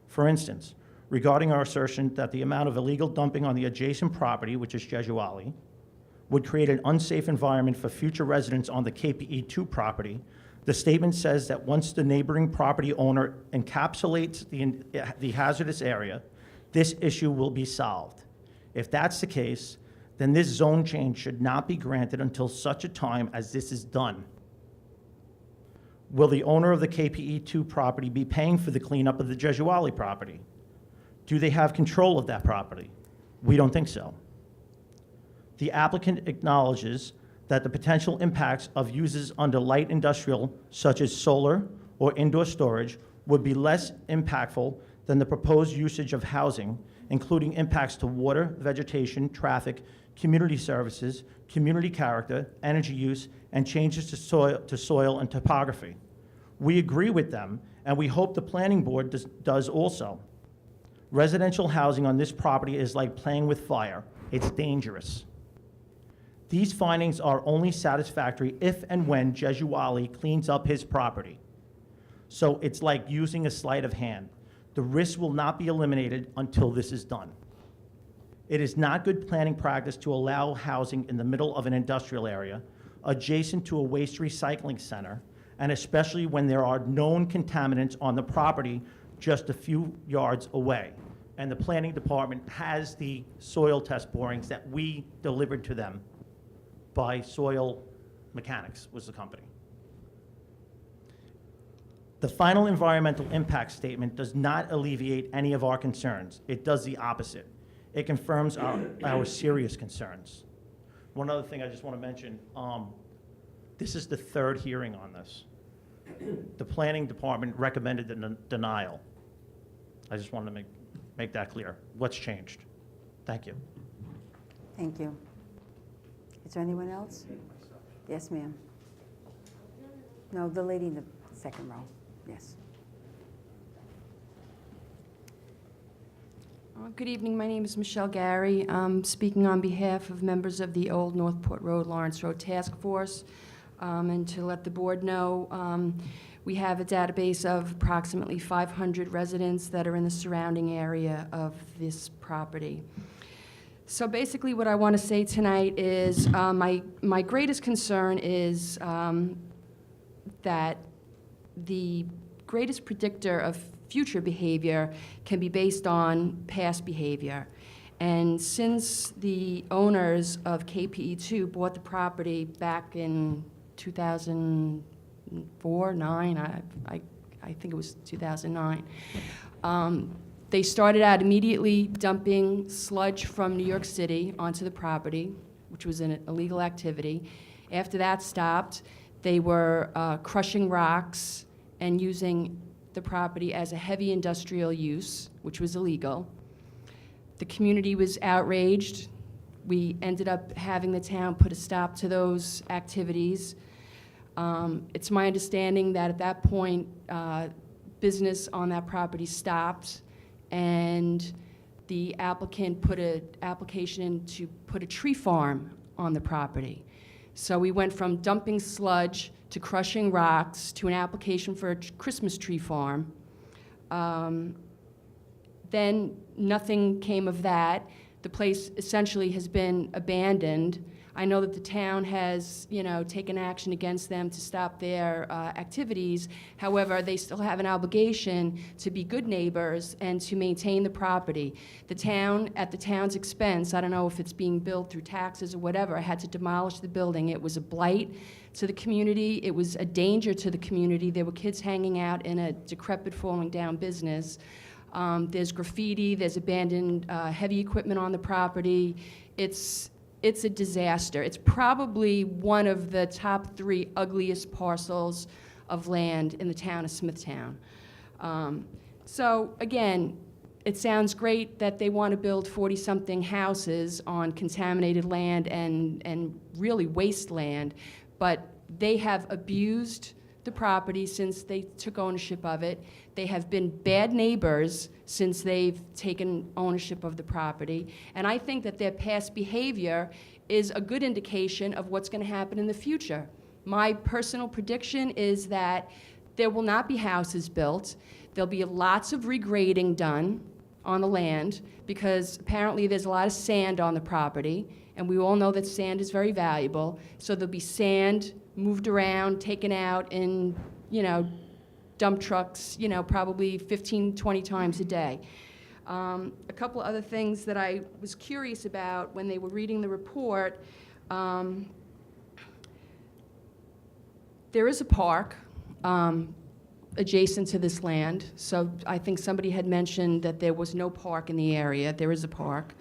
K: For instance, regarding our assertion that the amount of illegal dumping on the adjacent property, which is Jesuali, would create an unsafe environment for future residents on the KPE2 property, the statement says that once the neighboring property owner encapsulates the hazardous area, this issue will be solved. If that's the case, then this zone change should not be granted until such a time as this is done. Will the owner of the KPE2 property be paying for the cleanup of the Jesuali property? Do they have control of that property? We don't think so. The applicant acknowledges that the potential impacts of uses under light industrial, such as solar or indoor storage, would be less impactful than the proposed usage of housing, including impacts to water, vegetation, traffic, community services, community character, energy use, and changes to soil and topography. We agree with them, and we hope the planning board does also. Residential housing on this property is like playing with fire. It's dangerous. These findings are only satisfactory if and when Jesuali cleans up his property. So it's like using a sleight of hand. The risk will not be eliminated until this is done. It is not good planning practice to allow housing in the middle of an industrial area, adjacent to a waste recycling center, and especially when there are known contaminants on the property just a few yards away. And the planning department has the soil test borings that we delivered to them by Soil Mechanics, was the company. The final environmental impact statement does not alleviate any of our concerns. It does the opposite. It confirms our serious concerns. One other thing I just want to mention, this is the 3rd hearing on this. The planning department recommended the denial. I just wanted to make that clear. What's changed? Thank you.
A: Thank you. Is there anyone else? Yes, ma'am. No, the lady in the second row. Yes.
L: Good evening. My name is Michelle Gary. I'm speaking on behalf of members of the Old Northport Road, Lawrence Road Task Force. And to let the board know, we have a database of approximately 500 residents that are in the surrounding area of this property. So basically what I want to say tonight is my greatest concern is that the greatest predictor of future behavior can be based on past behavior. And since the owners of KPE2 bought the property back in 2004, 9, I think it was 2009, they started out immediately dumping sludge from New York City onto the property, which was an illegal activity. After that stopped, they were crushing rocks and using the property as a heavy industrial use, which was illegal. The community was outraged. We ended up having the town put a stop to those activities. It's my understanding that at that point, business on that property stopped, and the applicant put an application in to put a tree farm on the property. So we went from dumping sludge to crushing rocks to an application for a Christmas tree farm. Then nothing came of that. The place essentially has been abandoned. I know that the town has, taken action against them to stop their activities. However, they still have an obligation to be good neighbors and to maintain the property. The town, at the town's expense, I don't know if it's being billed through taxes or whatever, had to demolish the building. It was a blight to the community. It was a danger to the community. There were kids hanging out in a decrepit, falling down business. There's graffiti, there's abandoned heavy equipment on the property. It's a disaster. It's probably one of the top 3 ugliest parcels of land in the town of Smithtown. So again, it sounds great that they want to build 40-something houses on contaminated land and really wasteland, but they have abused the property since they took ownership of it. They have been bad neighbors since they've taken ownership of the property. And I think that their past behavior is a good indication of what's going to happen in the future. My personal prediction is that there will not be houses built. There'll be lots of regrading done on the land because apparently there's a lot of sand on the property, and we all know that sand is very valuable. So there'll be sand moved around, taken out in, dump trucks, probably 15, 20 times a day. A couple other things that I was curious about when they were reading the report. There is a park adjacent to this land. So I think somebody had mentioned that there was no park in the area. There is a park.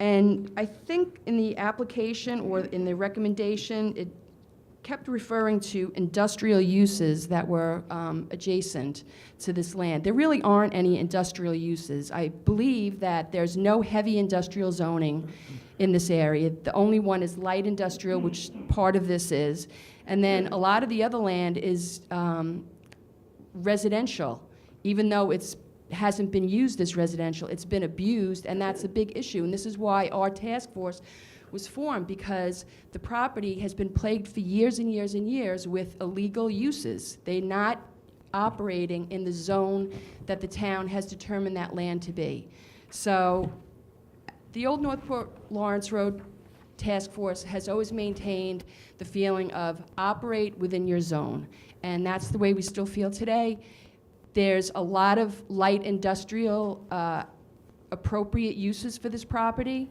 L: And I think in the application or in the recommendation, it kept referring to industrial uses that were adjacent to this land. There really aren't any industrial uses. I believe that there's no heavy industrial zoning in this area. The only one is light industrial, which part of this is. And then a lot of the other land is residential, even though it hasn't been used as residential. It's been abused, and that's a big issue. And this is why our task force was formed, because the property has been plagued for years and years and years with illegal uses. They're not operating in the zone that the town has determined that land to be. So the old Northport Lawrence Road Task Force has always maintained the feeling of operate within your zone, and that's the way we still feel today. There's a lot of light industrial appropriate uses for this property,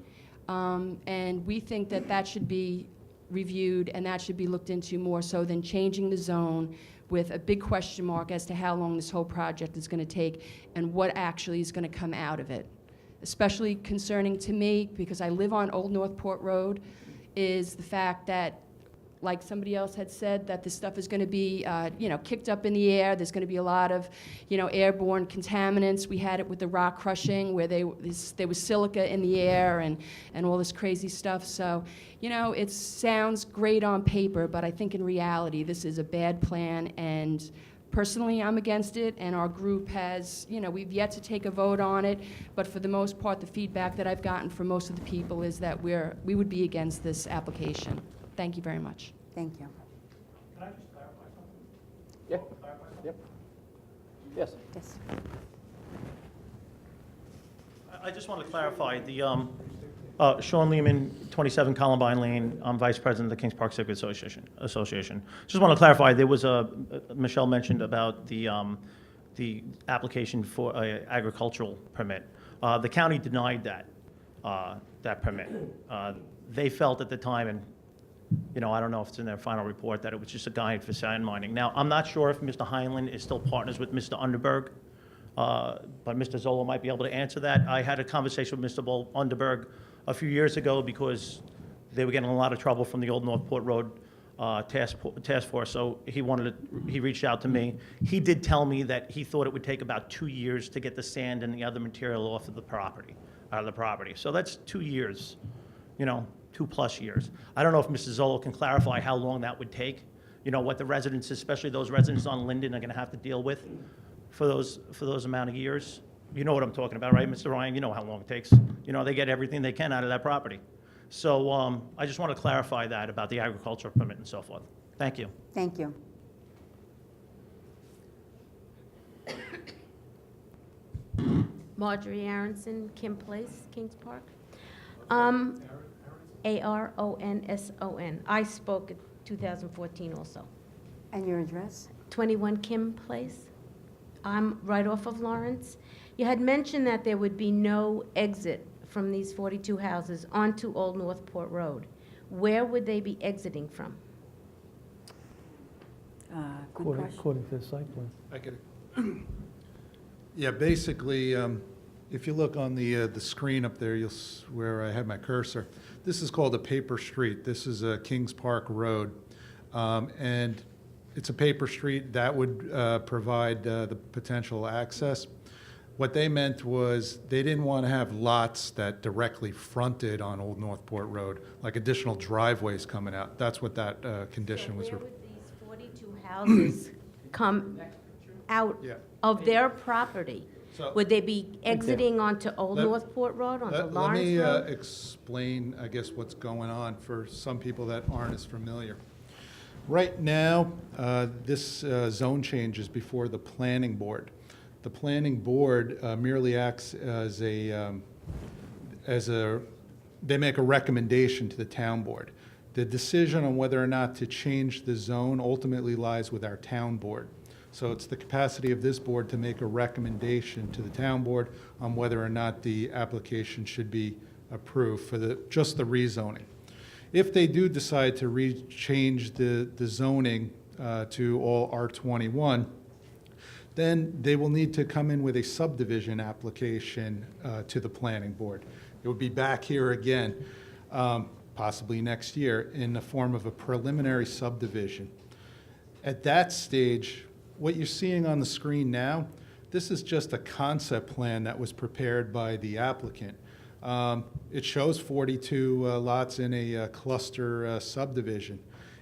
L: and we think that that should be reviewed and that should be looked into more so than changing the zone with a big question mark as to how long this whole project is going to take and what actually is going to come out of it. Especially concerning to me, because I live on Old Northport Road, is the fact that, like somebody else had said, that this stuff is going to be, kicked up in the air. There's going to be a lot of, airborne contaminants. We had it with the rock crushing, where there was silica in the air and all this crazy stuff. So, it sounds great on paper, but I think in reality, this is a bad plan. And personally, I'm against it, and our group has, we've yet to take a vote on it, but for the most part, the feedback that I've gotten from most of the people is that we would be against this application. Thank you very much.
A: Thank you.
K: Can I just clarify something?
G: Yeah. Yep. Yes.
A: Yes.
K: I just want to clarify, the Shawn Lehmann, 27 Columbine Lane, I'm Vice President of the Kings Park Civic Association. Just want to clarify, there was Michelle mentioned about the application for an agricultural permit. The county denied that permit. They felt at the time, and I don't know if it's in their final report, that it was just a guide for sand mining. Now, I'm not sure if Mr. Heinlein is still partners with Mr. Underberg, but Mr. Zolo might be able to answer that. I had a conversation with Mr. Underberg a few years ago because they were getting a lot of trouble from the old Northport Road task force, so he reached out to me. He did tell me that he thought it would take about 2 years to get the sand and the other material off of the property, out of the property. So that's 2 years, 2+ years. I don't know if Mr. Zolo can clarify how long that would take, what the residents, especially those residents on Linden, are going to have to deal with for those amount of years. You know what I'm talking about, right, Mr. Ryan? You know how long it takes. They get everything they can out of that property. So I just want to clarify that about the agricultural permit and so forth. Thank you.
A: Thank you.
M: Marjorie Aronson, Kim Place, Kings Park. Aronson. I spoke in 2014 also.
A: And your address?
M: 21 Kim Place. I'm right off of Lawrence. You had mentioned that there would be no exit from these 42 houses onto Old Northport Road. Where would they be exiting from?
A: Good question.
F: According to the site plan.
N: I could, yeah, basically, if you look on the screen up there, where I have my cursor, this is called a paper street. This is Kings Park Road. And it's a paper street that would provide the potential access. What they meant was they didn't want to have lots that directly fronted on Old Northport Road, like additional driveways coming out. That's what that condition was.
M: Where would these 42 houses come out
N: Yeah.
M: of their property?
N: So-
M: Would they be exiting onto Old
N: Let-
M: Northport Road, onto
N: Let
M: Lawrence
N: me
M: Road?
N: explain, I guess, what's going on for some people that aren't as familiar. Right now, this zone change is before the planning board. The planning board merely acts as they make a recommendation to the town board. The decision on whether or not to change the zone ultimately lies with our town board. So it's the capacity of this board to make a recommendation to the town board on whether or not the application should be approved for just the rezoning. If they do decide to change the zoning to all R21, then they will need to come in with a subdivision application to the planning board. It would be back here again, possibly next year, in the form of a preliminary subdivision. At that stage, what you're seeing on the screen now, this is just a concept plan that was prepared by the applicant. It shows 42 lots in a cluster subdivision.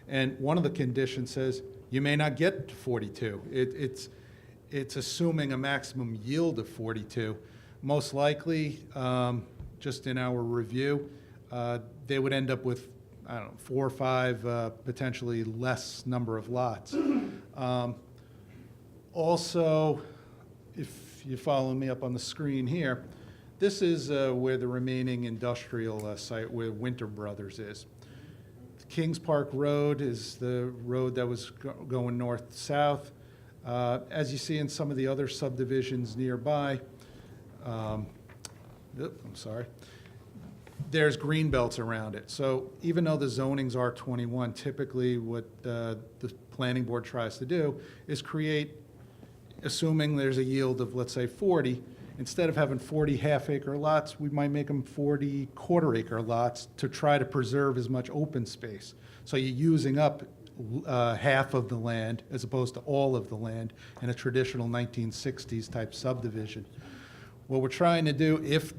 N: And one of the conditions says you may not get to 42. It's assuming a maximum yield of 42. Most likely, just in our review, they would end up with, I don't know, 4 or 5 potentially less number of lots. Also, if you follow me up on the screen here, this is where the remaining industrial site where Winter Brothers is. Kings Park Road is the road that was going north-south. As you see in some of the other subdivisions nearby, I'm sorry, there's green belts around it. So even though the zoning's R21, typically what the planning board tries to do is create, assuming there's a yield of, let's say, 40, instead of having 40 half-acre lots, we might make them 40 quarter-acre lots to try to preserve as much open space. So you're using up half of the land as opposed to all of the land in a traditional 1960s type subdivision. What we're trying to do, if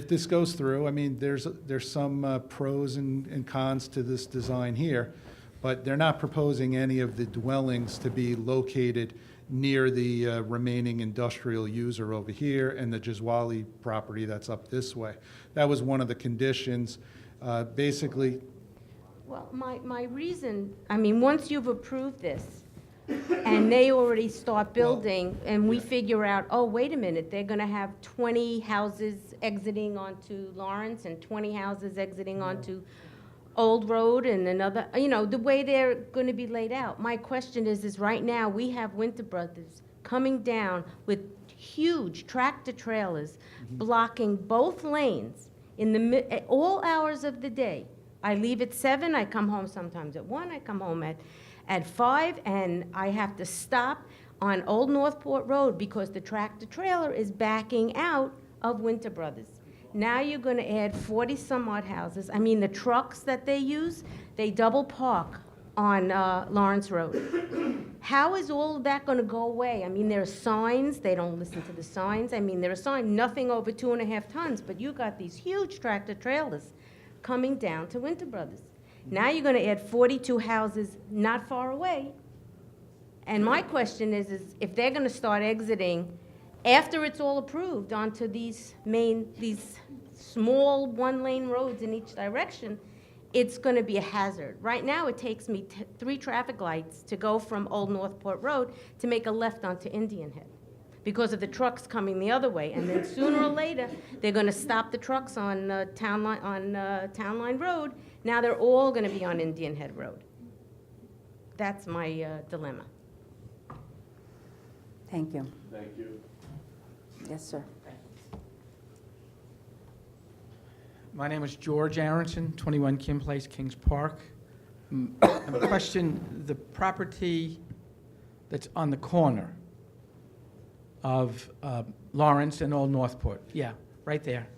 N: this goes through, I mean, there's some pros and cons to this design here, but they're not proposing any of the dwellings to be located near the remaining industrial user over here and the Jiswali property that's up this way. That was one of the conditions. Basically,
M: Well, my reason, I mean, once you've approved this, and they already start building, and we figure out, oh, wait a minute, they're gonna have 20 houses exiting onto Lawrence and 20 houses exiting onto Old Road and another, you know, the way they're gonna be laid out. My question is right now, we have Winter Brothers coming down with huge tractor trailers blocking both lanes in the at all hours of the day. I leave at 7, I come home sometimes at 1, I come home at 5, and I have to stop on Old Northport Road because the tractor trailer is backing out of Winter Brothers. Now you're gonna add 40 some odd houses. I mean, the trucks that they use, they double park on Lawrence Road. How is all of that gonna go away? I mean, there are signs, they don't listen to the signs. I mean, there are signs, nothing over 2.5 tons, but you got these huge tractor trailers coming down to Winter Brothers. Now you're gonna add 42 houses not far away. And my question is if they're gonna start exiting after it's all approved onto these small one-lane roads in each direction, it's gonna be a hazard. Right now, it takes me 3 traffic lights to go from Old Northport Road to make a left onto Indian Head, because of the trucks coming the other way. And then sooner or later, they're gonna stop the trucks on Town Line Road. Now they're all gonna be on Indian Head Road. That's my dilemma.
A: Thank you.
F: Thank you.
A: Yes, sir.
O: My name is George Aronson, 21 Kim Place, Kings Park. I have a question. The property that's on the corner of Lawrence and Old Northport, yeah, right there.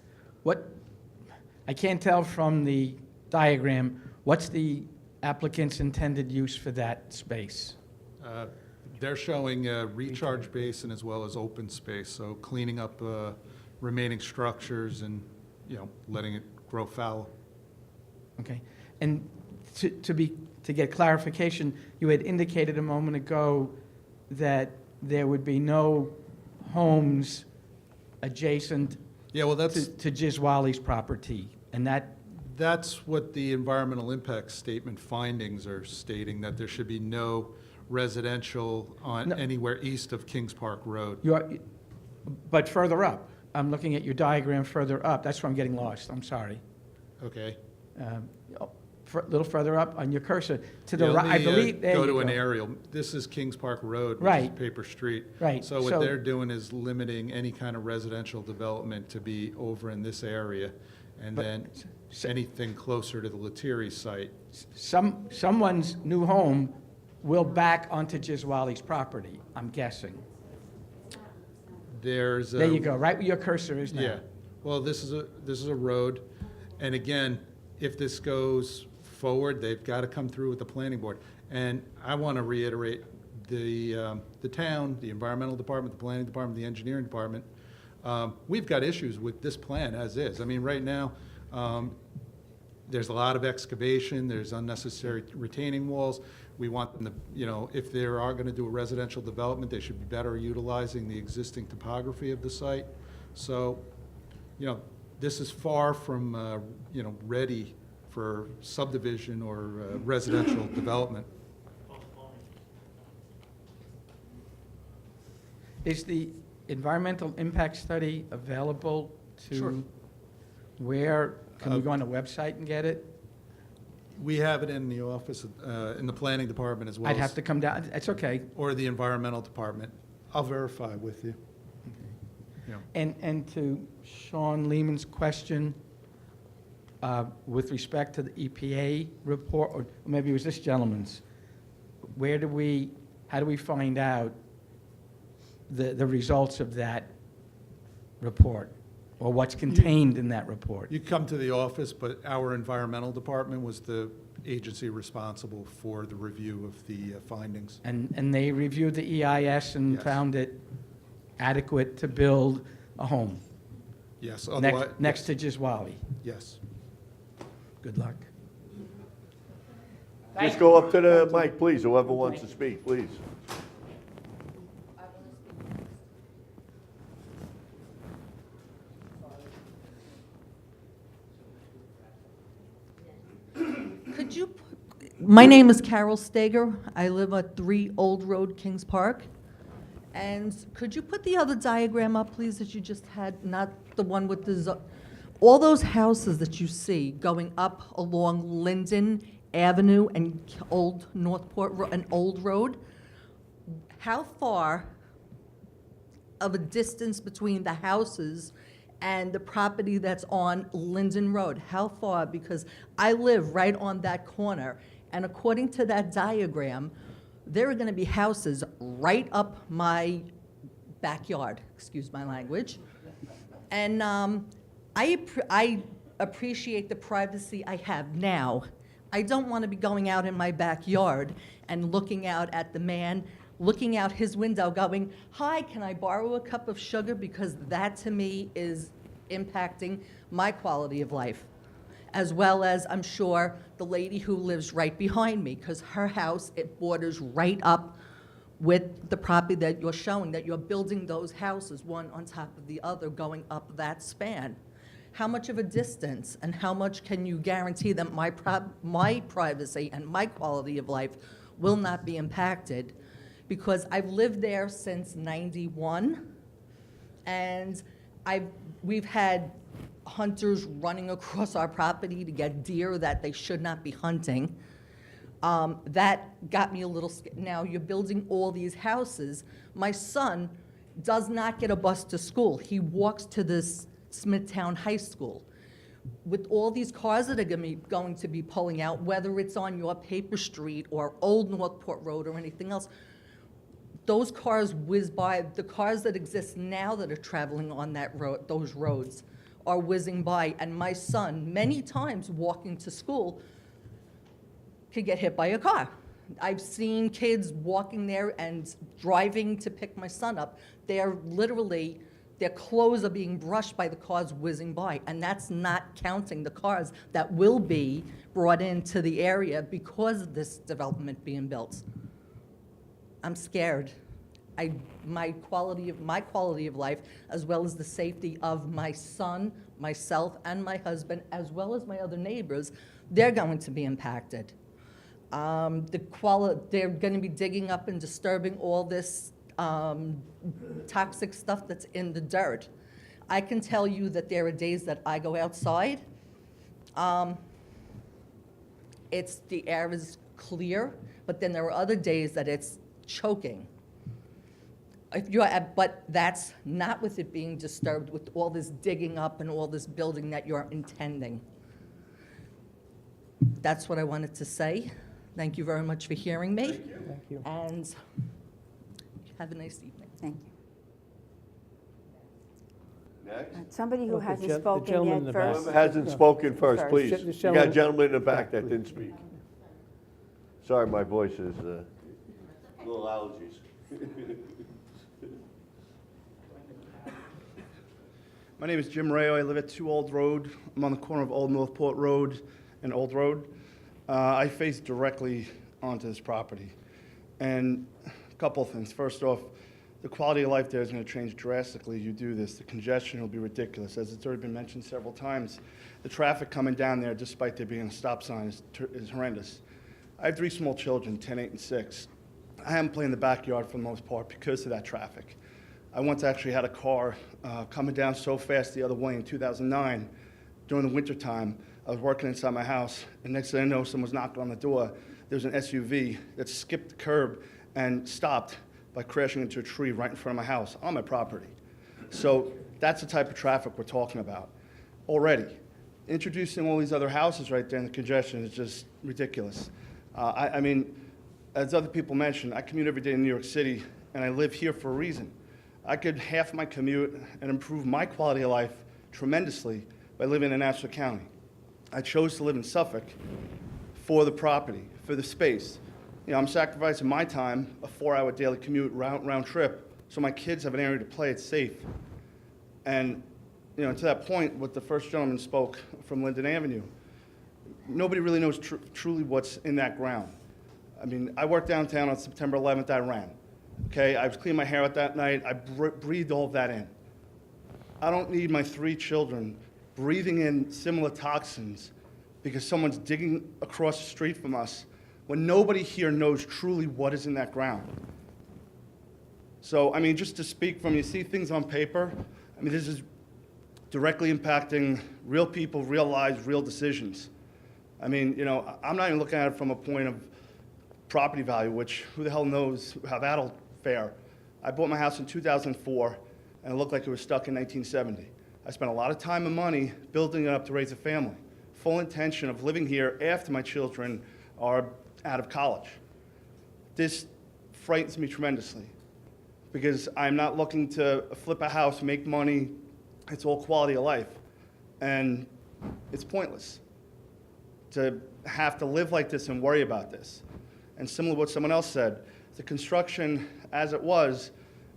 O: I can't tell from the diagram, what's the applicant's intended use for that space?
N: They're showing a recharge basin as well as open space, so cleaning up remaining structures and, letting it grow fallow.
O: Okay. And to get clarification, you had indicated a moment ago that there would be no homes adjacent
N: Yeah, well,
O: to Jizwali's property, and
N: that's what the environmental impact statement findings are stating, that there should be no residential on anywhere east of Kings Park Road.
O: but further up. I'm looking at your diagram further up. That's where I'm getting lost. I'm sorry.
N: Okay.
O: A little further up on your cursor to the
N: Yeah,
O: right. I believe. There
N: go
O: you
N: to
O: go.
N: an aerial. This is Kings Park Road, which
O: Right.
N: is Paper Street.
O: Right.
N: So what they're doing is limiting any kind of residential development to be over in this area, and then anything closer to the Lettieri site.
O: Someone's new home will back onto Jizwali's property, I'm guessing.
N: There
O: you go, right where your cursor is now.
N: Yeah. Well, this is a road, and again, if this goes forward, they've got to come through with the planning board. And I want to reiterate, the town, the environmental department, the planning department, the engineering department, we've got issues with this plan as is. I mean, right now, there's a lot of excavation, there's unnecessary retaining walls. We want them to, if they are going to do a residential development, they should be better utilizing the existing topography of the site. So, this is far from, ready for subdivision or residential development.
O: Is the environmental impact study available to?
N: Sure.
O: Where, can we go on the website and get it?
N: We have it in the office, in the planning department as well.
O: I'd have to come down, it's okay.
N: Or the environmental department. I'll verify with you. Yeah.
O: And to Shawn Lehmann's question, with respect to the EPA report, or maybe it was this gentleman's, how do we find out the results of that report, or what's contained in that report?
N: You come to the office, but our environmental department was the agency responsible for the review of the findings.
O: And they reviewed the EIS and
N: Yes.
O: found it adequate to build a home?
N: Yes, otherwise.
O: Next to Jizwali?
N: Yes.
O: Good luck.
F: Just go up to the mic, please, whoever wants to speak, please.
P: Could you, my name is Carol Stager. I live at 3 Old Road, Kings Park. And could you put the other diagram up, please, that you just had, not the one with the, all those houses that you see going up along Linden Avenue and Old Northport, and Old Road, how far of a distance between the houses and the property that's on Linden Road? How far? Because I live right on that corner, and according to that diagram, there are going to be houses right up my backyard, excuse my language. And I appreciate the privacy I have now. I don't want to be going out in my backyard and looking out at the man, looking out his window going, "Hi, can I borrow a cup of sugar?" Because that to me is impacting my quality of life, as well as I'm sure the lady who lives right behind me, because her house, it borders right up with the property that you're showing, that you're building those houses, one on top of the other, going up that span. How much of a distance, and how much can you guarantee that my privacy and my quality of life will not be impacted? Because I've lived there since '91, And we've had hunters running across our property to get deer that they should not be hunting. That got me a little scared. Now, you're building all these houses. My son does not get a bus to school. He walks to this Smithtown High School. With all these cars that are going to be pulling out, whether it's on your paper street or Old Northport Road or anything else, those cars whiz by. The cars that exist now that are traveling on that road, those roads, are whizzing by. And my son, many times walking to school, could get hit by a car. I've seen kids walking there and driving to pick my son up. They're literally, their clothes are being brushed by the cars whizzing by. And that's not counting the cars that will be brought into the area because of this development being built. I'm scared. My quality of life, as well as the safety of my son, myself, and my husband, as well as my other neighbors, they're going to be impacted. They're going to be digging up and disturbing all this toxic stuff that's in the dirt. I can tell you that there are days that I go outside. The air is clear, but then there are other days that it's choking. But that's not with it being disturbed with all this digging up and all this building that you're intending. That's what I wanted to say. Thank you very much for hearing me.
F: Thank you.
O: Thank you.
P: And have a nice evening.
A: Thank you.
F: Next.
A: Somebody who
O: Oh, the
A: hasn't
O: gen- the
A: spoken
O: gentleman in
A: yet
O: the back.
A: first.
F: Whoever hasn't spoken first,
A: First.
F: please.
O: The
F: You got a
O: gentleman-
F: gentleman in the back that didn't speak. Sorry, my voice is little allergies.
Q: My name is Jim Rayo. I live at 2 Old Road. I'm on the corner of Old Northport Road and Old Road. I face directly onto this property. And a couple of things. First off, the quality of life there is going to change drastically. You do this. The congestion will be ridiculous. As it's already been mentioned several times, the traffic coming down there, despite there being a stop sign, is horrendous. I have 3 small children, 10, 8, and 6. I haven't played in the backyard for the most part because of that traffic. I once actually had a car coming down so fast the other way in 2009 during the wintertime. I was working inside my house, and next thing I know, someone was knocking on the door. There was an SUV that skipped the curb and stopped by crashing into a tree right in front of my house on my property. So that's the type of traffic we're talking about already. Introducing all these other houses right there in the congestion is just ridiculous. I mean, as other people mentioned, I commute every day in New York City, and I live here for a reason. I could half my commute and improve my quality of life tremendously by living in Nassau County. I chose to live in Suffolk for the property, for the space. You know, I'm sacrificing my time, a 4-hour daily commute round trip, so my kids have an area to play. It's safe. And, you know, to that point, what the first gentleman spoke from Linden Avenue, nobody really knows truly what's in that ground. I mean, I worked downtown on September 11th, I ran. Okay, I was cleaning my hair out that night, I breathed all of that in. I don't need my 3 children breathing in similar toxins because someone's digging across the street from us when nobody here knows truly what is in that ground. So, I mean, just to speak from, you see things on paper, I mean, this is directly impacting real people, real lives, real decisions. I mean, you know, I'm not even looking at it from a point of property value, which who the hell knows how that'll fare. I bought my house in 2004, and it looked like it was stuck in 1970. I spent a lot of time and money building it up to raise a family. Full intention of living here after my children are out of college. This frightens me tremendously because I'm not looking to flip a house, make money. It's all quality of life. And it's pointless to have to live like this and worry about this. And similar to what someone else said, the construction as it was,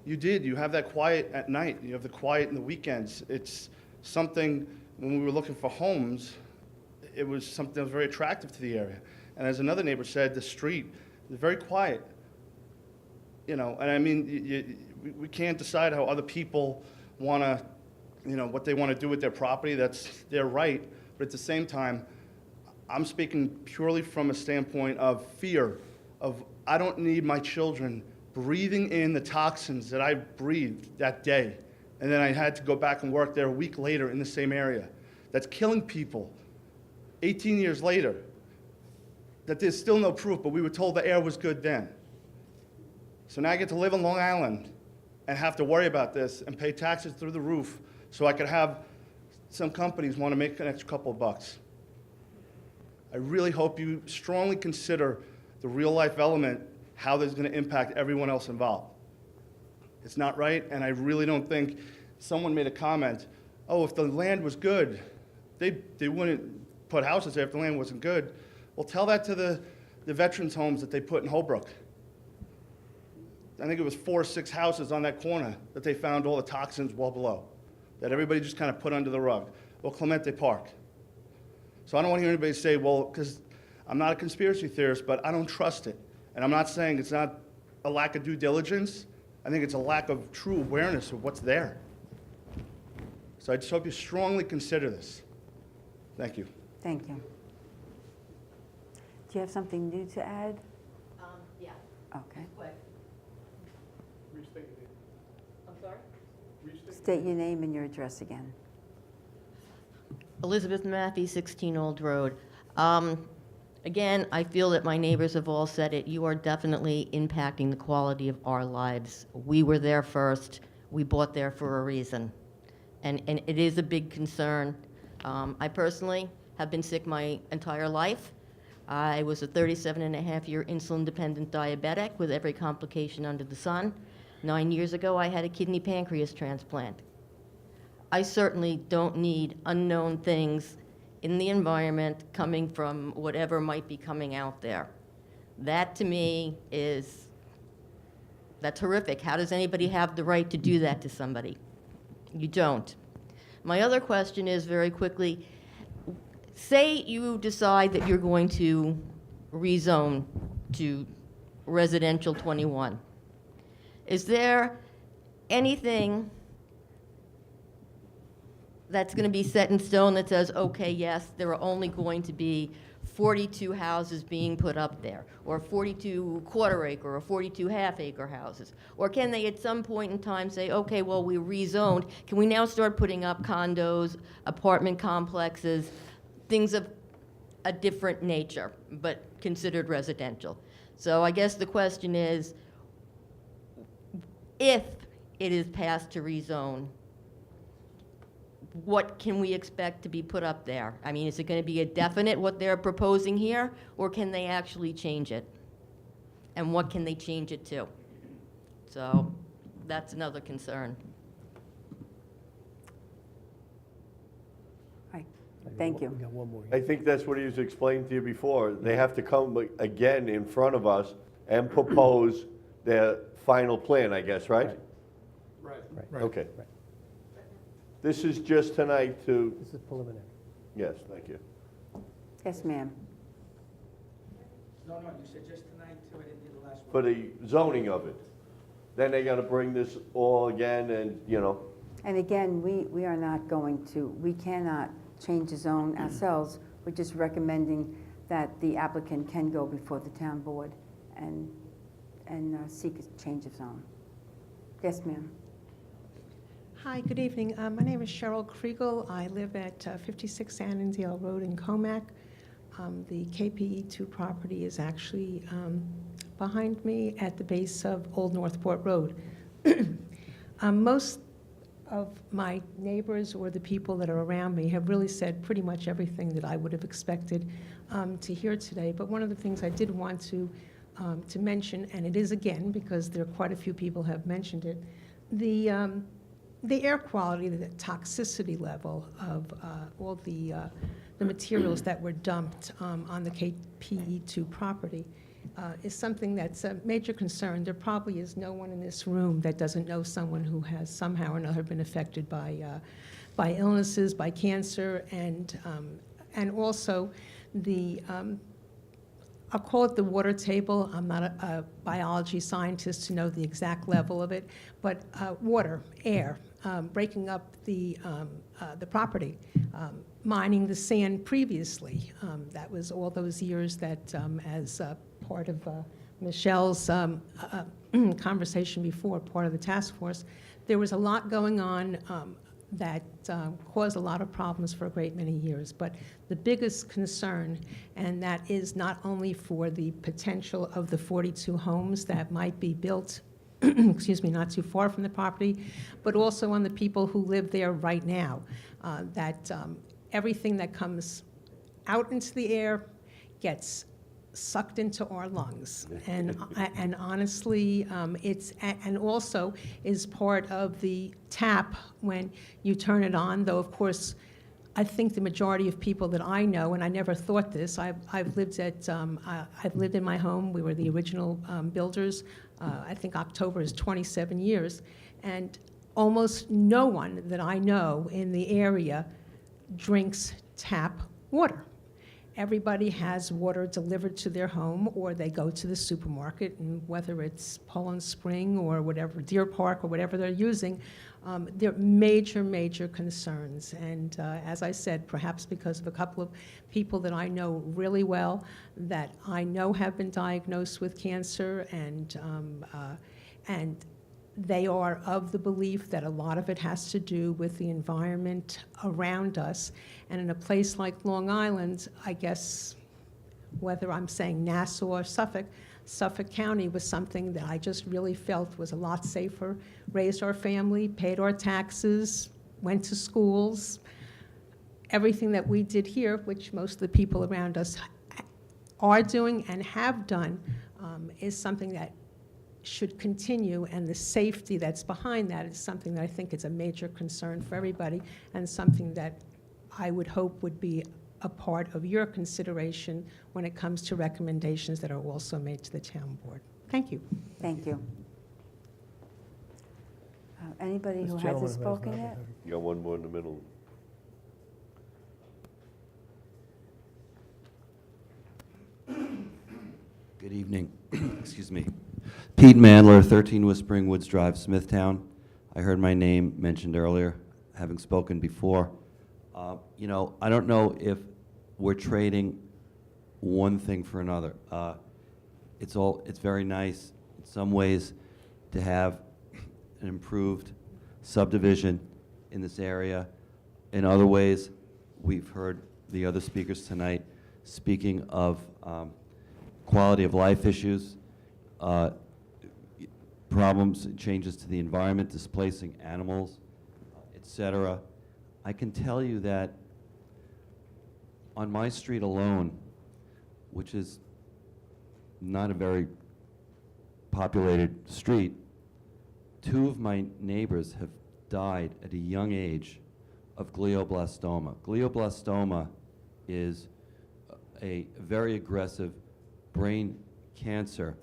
Q: you have that quiet at night. You have the quiet in the weekends. It's something, when we were looking for homes, it was something that was very attractive to the area. And as another neighbor said, the street is very quiet. You know, and I mean, we can't decide how other people want to, you know, what they want to do with their property. That's their right. But at the same time, I'm speaking purely from a standpoint of fear, of I don't need my children breathing in the toxins that I breathed that day and then I had to go back and work there a week later in the same area. That's killing people 18 years later. That there's still no proof, but we were told the air was good then. So now I get to live in Long Island and have to worry about this and pay taxes through the roof so I could have some companies want to make an extra couple of bucks. I really hope you strongly consider the real-life element, how this is going to impact everyone else involved. It's not right, and I really don't think someone made a comment, oh, if the land was good, they wouldn't put houses there if the land wasn't good. Well, tell that to the veterans' homes that they put in Holbrook. I think it was 4 or 6 houses on that corner that they found all the toxins well below, that everybody just kind of put under the rug. Well, Clemente Park. So I don't want to hear anybody say, well, because I'm not a conspiracy theorist, but I don't trust it. And I'm not saying it's not a lack of due diligence. I think it's a lack of true awareness of what's there. So I just hope you strongly consider this. Thank you.
A: Thank you. Do you have something new to add?
J: Yeah.
A: Okay.
J: Quick. I'm sorry?
A: State your name and your address again.
J: Elizabeth Massey, 16 Old Road. Again, I feel that my neighbors have all said it. You are definitely impacting the quality of our lives. We were there first. We bought there for a reason. And it is a big concern. I personally have been sick my entire life. I was a 37-and-a-half-year insulin-dependent diabetic with every complication under the sun. 9 years ago, I had a kidney pancreas transplant. I certainly don't need unknown things in the environment coming from whatever might be coming out there. That, to me, that's horrific. How does anybody have the right to do that to somebody? You don't. My other question is, very quickly, say you decide that you're going to rezone to residential 21. Is there anything that's going to be set in stone that says, okay, yes, there are only going to be 42 houses being put up there, or 42 quarter-acre or 42 half-acre houses? Or can they at some point in time say, okay, well, we rezoned, can we now start putting up condos, apartment complexes, things of a different nature, but considered residential? So I guess the question is, if it is passed to rezone, what can we expect to be put up there? I mean, is it going to be a definite what they're proposing here, or can they actually change it? And what can they change it to? So that's another concern.
A: Right. Thank you.
F: I think that's what he was explaining to you before. They have to come again in front of us and propose their final plan, I guess, right?
N: Right.
F: Okay. This is just tonight to,
R: This is preliminary.
F: yes, thank you.
A: Yes, ma'am.
O: No, you said just tonight, too, I didn't hear the last one.
F: For the zoning of it. Then they gotta bring this all again and, you know,
A: And again, we are not going to, we cannot change the zone ourselves. We're just recommending that the applicant can go before the town board and seek a change of zone. Yes, ma'am.
S: Hi, good evening. My name is Cheryl Kriegel. I live at 56 Annandale Road in Comac. The KPE2 property is actually behind me at the base of Old Northport Road. Most of my neighbors or the people that are around me have really said pretty much everything that I would have expected to hear today. But one of the things I did want to mention, and it is again because there are quite a few people have mentioned it, the air quality, the toxicity level of all the materials that were dumped on the KPE2 property is something that's a major concern. There probably is no one in this room that doesn't know someone who has somehow or another been affected by illnesses, by cancer, and also the I'll call it the water table. I'm not a biology scientist to know the exact level of it, but water, air, breaking up the property, mining the sand previously. That was all those years that as part of Michelle's conversation before, part of the task force, there was a lot going on that caused a lot of problems for a great many years. But the biggest concern, and that is not only for the potential of the 42 homes that might be built, excuse me, not too far from the property, but also on the people who live there right now, that everything that comes out into the air gets sucked into our lungs. And honestly, and also is part of the tap when you turn it on, though of course, I think the majority of people that I know, and I never thought this, I've lived in my home, we were the original builders, I think October is 27 years, and almost no one that I know in the area drinks tap water. Everybody has water delivered to their home, or they go to the supermarket, and whether it's Poland Spring or whatever, Deer Park or whatever they're using, there are major, major concerns. And as I said, perhaps because of a couple of people that I know really well, that I know have been diagnosed with cancer, and they are of the belief that a lot of it has to do with the environment around us. And in a place like Long Island, I guess, whether I'm saying Nassau or Suffolk County was something that I just really felt was a lot safer. Raised our family, paid our taxes, went to schools. Everything that we did here, which most of the people around us are doing and have done, is something that should continue, and the safety that's behind that is something that I think is a major concern for everybody, and something that I would hope would be a part of your consideration when it comes to recommendations that are also made to the town board. Thank you.
A: Thank you. Anybody who hasn't spoken yet?
F: You got one more in the middle.
R: Good evening. Excuse me. Pete Mandler, 13 Whispering Woods Drive, Smithtown. I heard my name mentioned earlier, having spoken before. You know, I don't know if we're trading one thing for another. It's very nice in some ways to have an improved subdivision in this area. In other ways, we've heard the other speakers tonight speaking of quality of life issues, problems, changes to the environment, displacing animals, etc. I can tell you that on my street alone, which is not a very populated street, 2 of my neighbors have died at a young age of glioblastoma. Glioblastoma is a very aggressive brain cancer,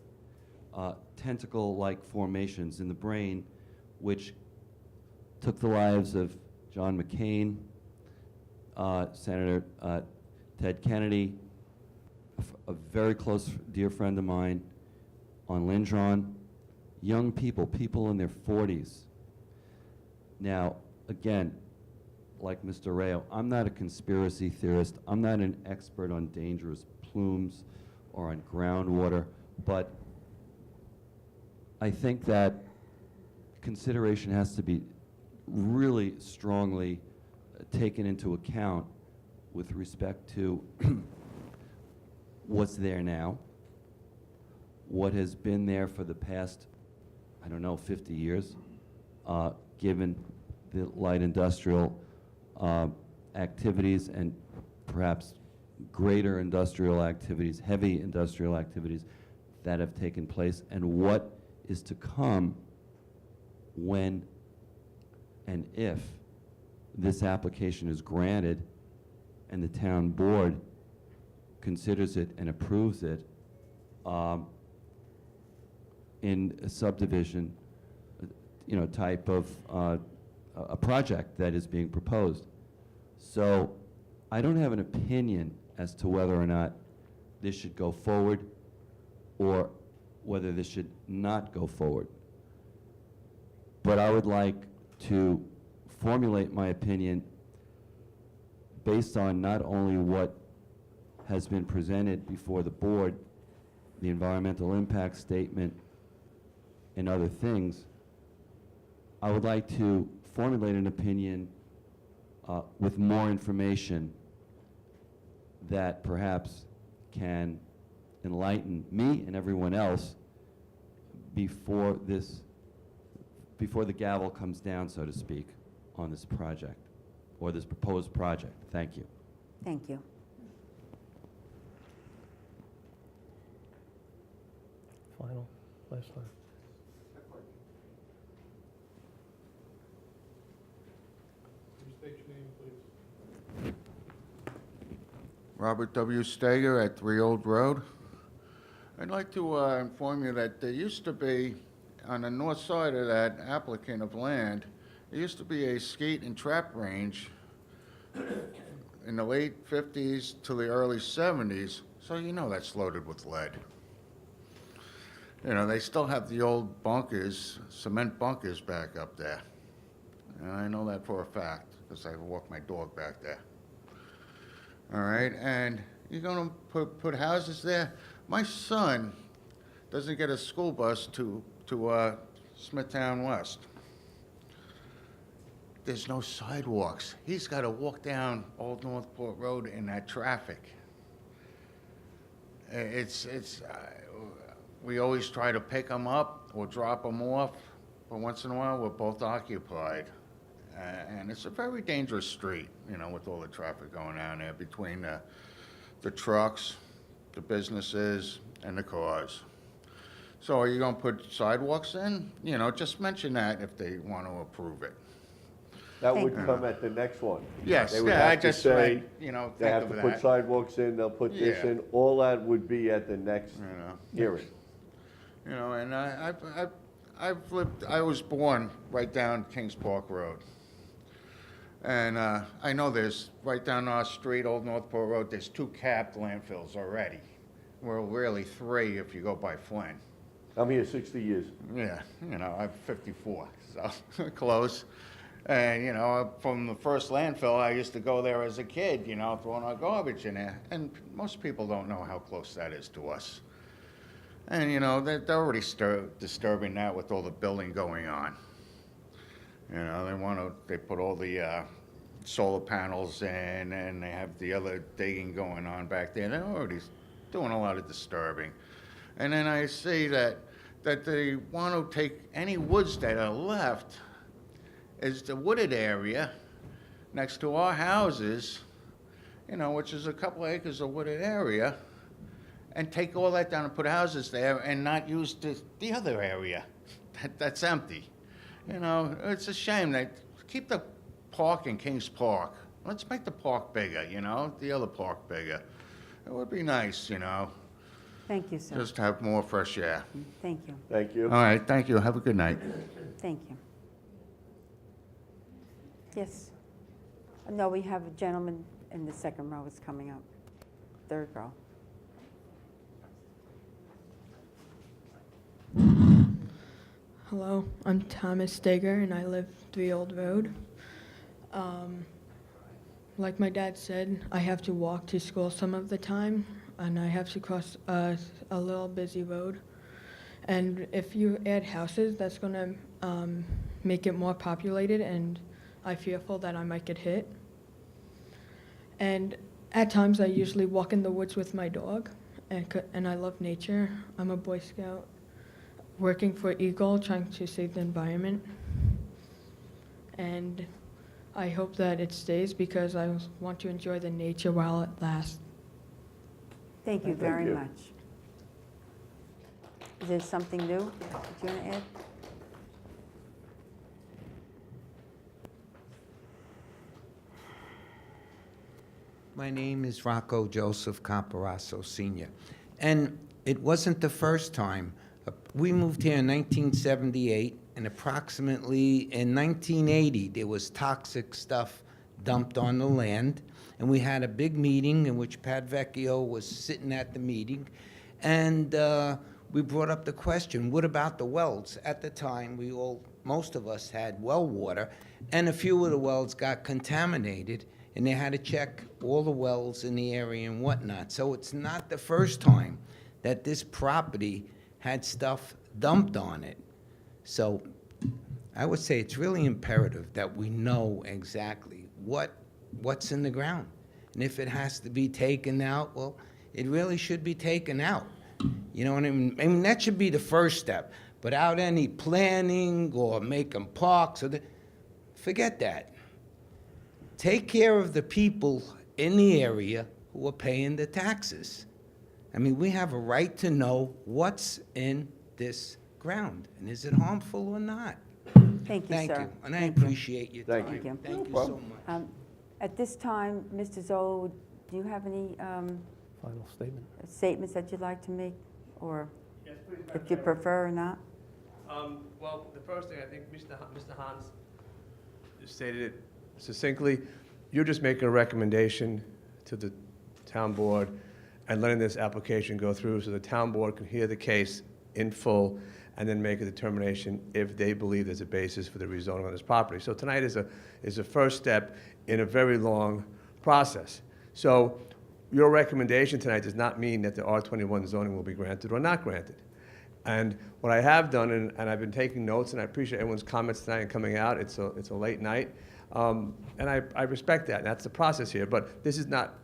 R: tentacle-like formations in the brain, which took the lives of John McCain, Senator Ted Kennedy, a very close dear friend of mine on Lindron, young people in their 40s. Now, again, like Mr. Rayo, I'm not a conspiracy theorist. I'm not an expert on dangerous plumes or on groundwater, but I think that consideration has to be really strongly taken into account with respect to what's there now, what has been there for the past, I don't know, 50 years, given the light industrial activities and perhaps greater industrial activities, heavy industrial activities that have taken place, and what is to come when and if this application is granted and the town board considers it and approves it in a subdivision, you know, type of a project that is being proposed. So I don't have an opinion as to whether or not this should go forward or whether this should not go forward. But I would like to formulate my opinion based on not only what has been presented before the board, the environmental impact statement and other things, I would like to formulate an opinion with more information that perhaps can enlighten me and everyone else before the gavel comes down, so to speak, on this project, or this proposed project. Thank you.
A: Thank you.
C: Final, last time.
I: Robert W. Stiga at 3 Old Road. I'd like to inform you that there used to be, on the north side of that applicant of land, there used to be a skate and trap range in the late 50s to the early 70s, so you know that's loaded with lead. You know, they still have the old bunkers, cement bunkers back up there. And I know that for a fact, because I walk my dog back there. All right, and you're gonna put houses there? My son doesn't get a school bus to Smithtown West. There's no sidewalks. He's gotta walk down Old Northport Road in that traffic. We always try to pick him up or drop him off, but once in a while, we're both occupied. And it's a very dangerous street, you know, with all the traffic going down there between the trucks, the businesses, and the cars. So are you gonna put sidewalks in? You know, just mention that if they want to approve it.
F: That would come at the next one.
I: Yes,
F: They would
I: yeah, I
F: have to
I: just,
F: say,
I: you know,
F: they
I: think
F: have
I: of
F: to put
I: that.
F: sidewalks in, they'll put this
I: Yeah.
F: in, all that would be at the next hearing.
I: You know, and I was born right down Kings Park Road. And I know there's, right down our street, Old Northport Road, there's 2 capped landfills already. Well, really 3 if you go by Flynn.
F: I'm here 60 years.
I: Yeah, you know, I'm 54, so close. And, you know, from the first landfill, I used to go there as a kid, you know, throwing our garbage in there. And most people don't know how close that is to us. And, you know, they're already disturbing that with all the building going on. You know, they put all the solar panels in, and they have the other digging going on back there. They're already doing a lot of disturbing. And then I see that they want to take any woods that are left, is the wooded area next to our houses, you know, which is a couple of acres of wooded area, and take all that down and put houses there and not use the other area that's empty. You know, it's a shame. Keep the park in Kings Park. Let's make the park bigger, you know, the other park bigger. It would be nice, you know.
A: Thank you, sir.
I: Just to have more fresh air.
A: Thank you.
F: Thank you.
I: All right, thank you. Have a good night.
A: Thank you. Yes. No, we have a gentleman in the second row is coming up. Third row.
T: Hello, I'm Thomas Steger, and I live 3 Old Road. Like my dad said, I have to walk to school some of the time, and I have to cross a little busy road. And if you add houses, that's going to make it more populated, and I'm fearful that I might get hit. And at times, I usually walk in the woods with my dog, and I love nature. I'm a Boy Scout working for Eagle, trying to save the environment. And I hope that it stays because I want to enjoy the nature while it lasts.
A: Thank you very much. Is there something new that you want to add?
D: My name is Rocco Joseph Coppa, Sr. And it wasn't the first time. We moved here in 1978, and approximately in 1980, there was toxic stuff dumped on the land. And we had a big meeting in which Pat Vecchio was sitting at the meeting. And we brought up the question, what about the wells? At the time, most of us had well water, and a few of the wells got contaminated, and they had to check all the wells in the area and whatnot. So it's not the first time that this property had stuff dumped on it. So I would say it's really imperative that we know exactly what's in the ground. And if it has to be taken out, well, it really should be taken out. You know what I mean? I mean, that should be the first step. Without any planning or making parks, forget that. Take care of the people in the area who are paying the taxes. I mean, we have a right to know what's in this ground, and is it harmful or not?
A: Thank you, sir.
D: Thank you, and I
A: Thank you.
D: appreciate your time.
A: Thank you.
D: Thank you so much.
A: At this time, Mr. Zolo, do you have any
C: Final statement.
A: statements that you'd like to make, or
C: Yes, please,
A: if you prefer or not?
C: Well, the first thing, I think Mr. Hans stated it succinctly. You're just making a recommendation to the town board and letting this application go through so the town board can hear the case in full and then make a determination if they believe there's a basis for the rezoning on this property. So tonight is a first step in a very long process. So your recommendation tonight does not mean that the R21 zoning will be granted or not granted. And what I have done, and I've been taking notes, and I appreciate everyone's comments tonight and coming out. It's a late night, and I respect that. And that's the process here. But this is not,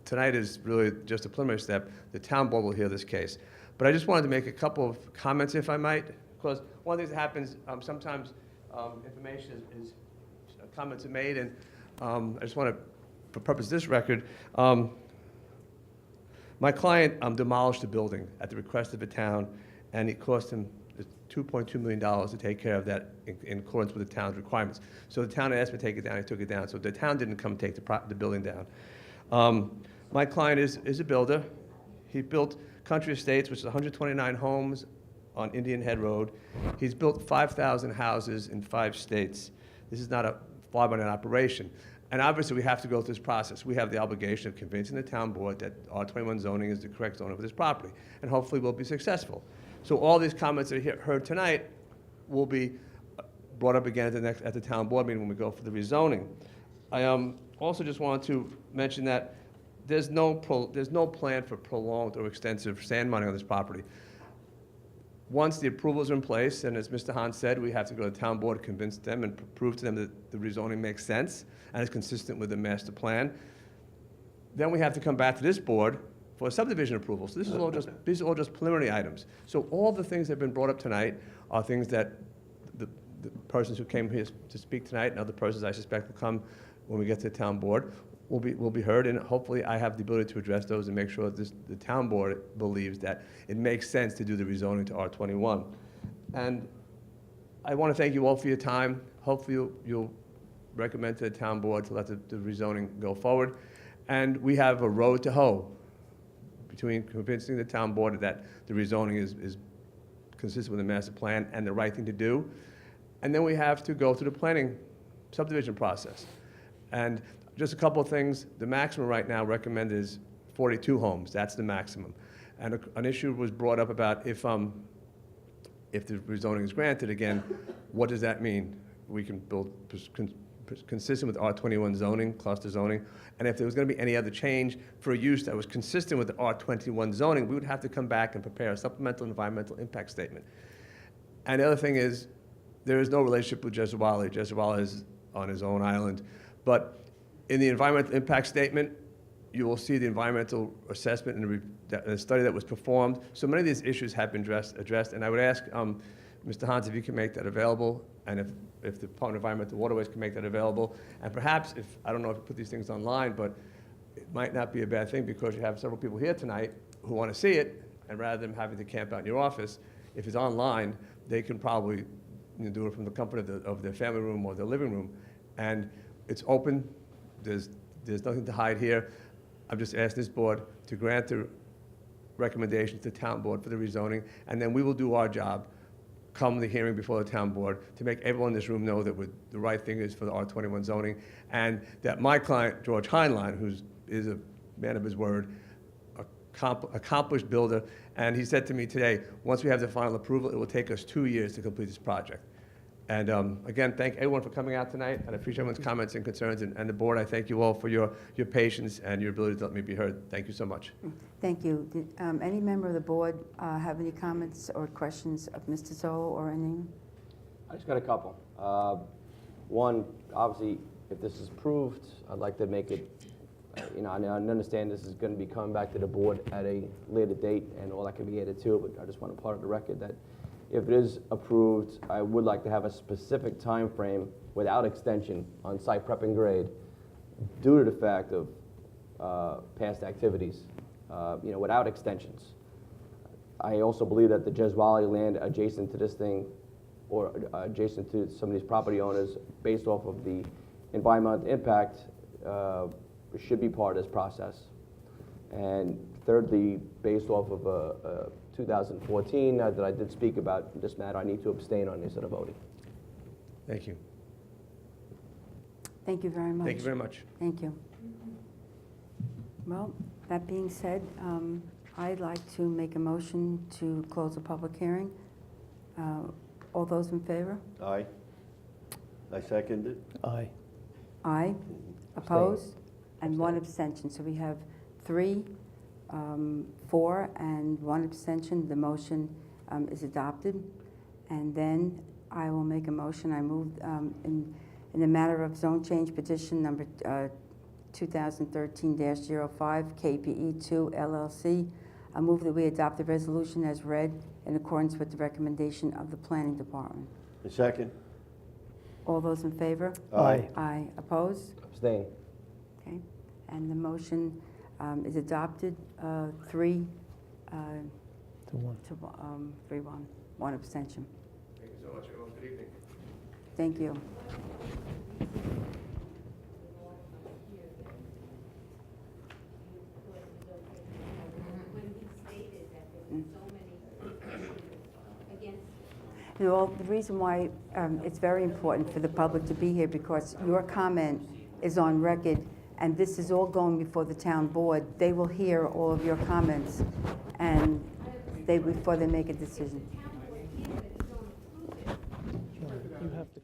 C: tonight is really just a preliminary step. The town board will hear this case. But I just wanted to make a couple of comments, if I might, because one of the things that happens, sometimes information is comments are made, and I just want to, for purpose of this record, my client demolished the building at the request of the town, and it cost him $2.2 million to take care of that in accordance with the town's requirements. So the town asked me to take it down, I took it down. So the town didn't come take the building down. My client is a builder. He built Country Estates, which is 129 homes on Indian Head Road. He's built 5,000 houses in 5 states. This is not a fly-by-night operation. And obviously, we have to go through this process. We have the obligation of convincing the town board that R21 zoning is the correct zoning for this property, and hopefully we'll be successful. So all these comments that you heard tonight will be brought up again at the town board meeting when we go for the rezoning. I also just wanted to mention that there's no plan for prolonged or extensive sand mining on this property. Once the approvals are in place, and as Mr. Hahn said, we have to go to the town board to convince them and prove to them that the rezoning makes sense and is consistent with the master plan. Then we have to come back to this board for a subdivision approval. So these are all just preliminary items. So all the things that have been brought up tonight are things that the persons who came here to speak tonight and other persons I suspect will come when we get to the town board will be heard, and hopefully I have the ability to address those and make sure that the town board believes that it makes sense to do the rezoning to R21. And I want to thank you all for your time. Hopefully you'll recommend to the town board to let the rezoning go forward. And we have a road to hoe between convincing the town board that the rezoning is consistent with the master plan and the right thing to do. And then we have to go through the planning subdivision process. And just a couple of things. The maximum right now recommended is 42 homes. That's the maximum. And an issue was brought up about if the rezoning is granted, again, what does that mean? We can build consistent with R21 zoning, cluster zoning, and if there was going to be any other change for a use that was consistent with the R21 zoning, we would have to come back and prepare a supplemental environmental impact statement. And the other thing is, there is no relationship with Jesawali. Jesawali is on his own island. But in the environmental impact statement, you will see the environmental assessment and the study that was performed. So many of these issues have been addressed, and I would ask Mr. Hans if you can make that available, and if the Department of Environmental Waterways can make that available. And perhaps, I don't know if you put these things online, but it might not be a bad thing because you have several people here tonight who want to see it, and rather than having to camp out in your office, if it's online, they can probably do it from the comfort of their family room or their living room. And it's open. There's nothing to hide here. I'm just asking this board to grant the recommendation to the town board for the rezoning, and then we will do our job come the hearing before the town board to make everyone in this room know that the right thing is for the R21 zoning, and that my client, George Heinlein, who is a man of his word, accomplished builder, and he said to me today, once we have the final approval, it will take us 2 years to complete this project. And again, thank everyone for coming out tonight. I appreciate everyone's comments and concerns. And the board, I thank you all for your patience and your ability to let me be heard. Thank you so much.
A: Thank you. Did any member of the board have any comments or questions of Mr. Zolo or anything?
G: I just got a couple. One, obviously, if this is approved, I'd like to make it, I understand this is going to be coming back to the board at a later date, and all that can be added to it, but I just want to part of the record that if it is approved, I would like to have a specific time frame without extension on site prep and grade due to the fact of past activities, without extensions. I also believe that the Jeswali land adjacent to this thing or adjacent to some of these property owners, based off of the environmental impact, should be part of this process. And thirdly, based off of 2014 that I did speak about this matter, I need to abstain on this at a voting.
C: Thank you.
A: Thank you very much.
C: Thank you very much.
A: Thank you. Well, that being said, I'd like to make a motion to close the public hearing. All those in favor?
F: Aye. I second it.
K: Aye.
A: Aye. Opposed? And one abstention. So we have 3, 4, and 1 abstention. The motion is adopted. And then I will make a motion. I move in the matter of zone change petition number 2013-05, KPE2 LLC. I move that we adopt the resolution as read in accordance with the recommendation of the Planning Department.
F: A second.
A: All those in favor?
F: Aye.
A: Aye. Opposed?
G: Abstain.
A: Okay. And the motion is adopted, 3
K: To 1.
A: to 3-1, 1 abstention.
C: Thank you so much, everyone. Good evening.
A: Thank you. You know, the reason why it's very important for the public to be here, because your comment is on record, and this is all going before the town board. They will hear all of your comments, and before they make a decision.
K: You have to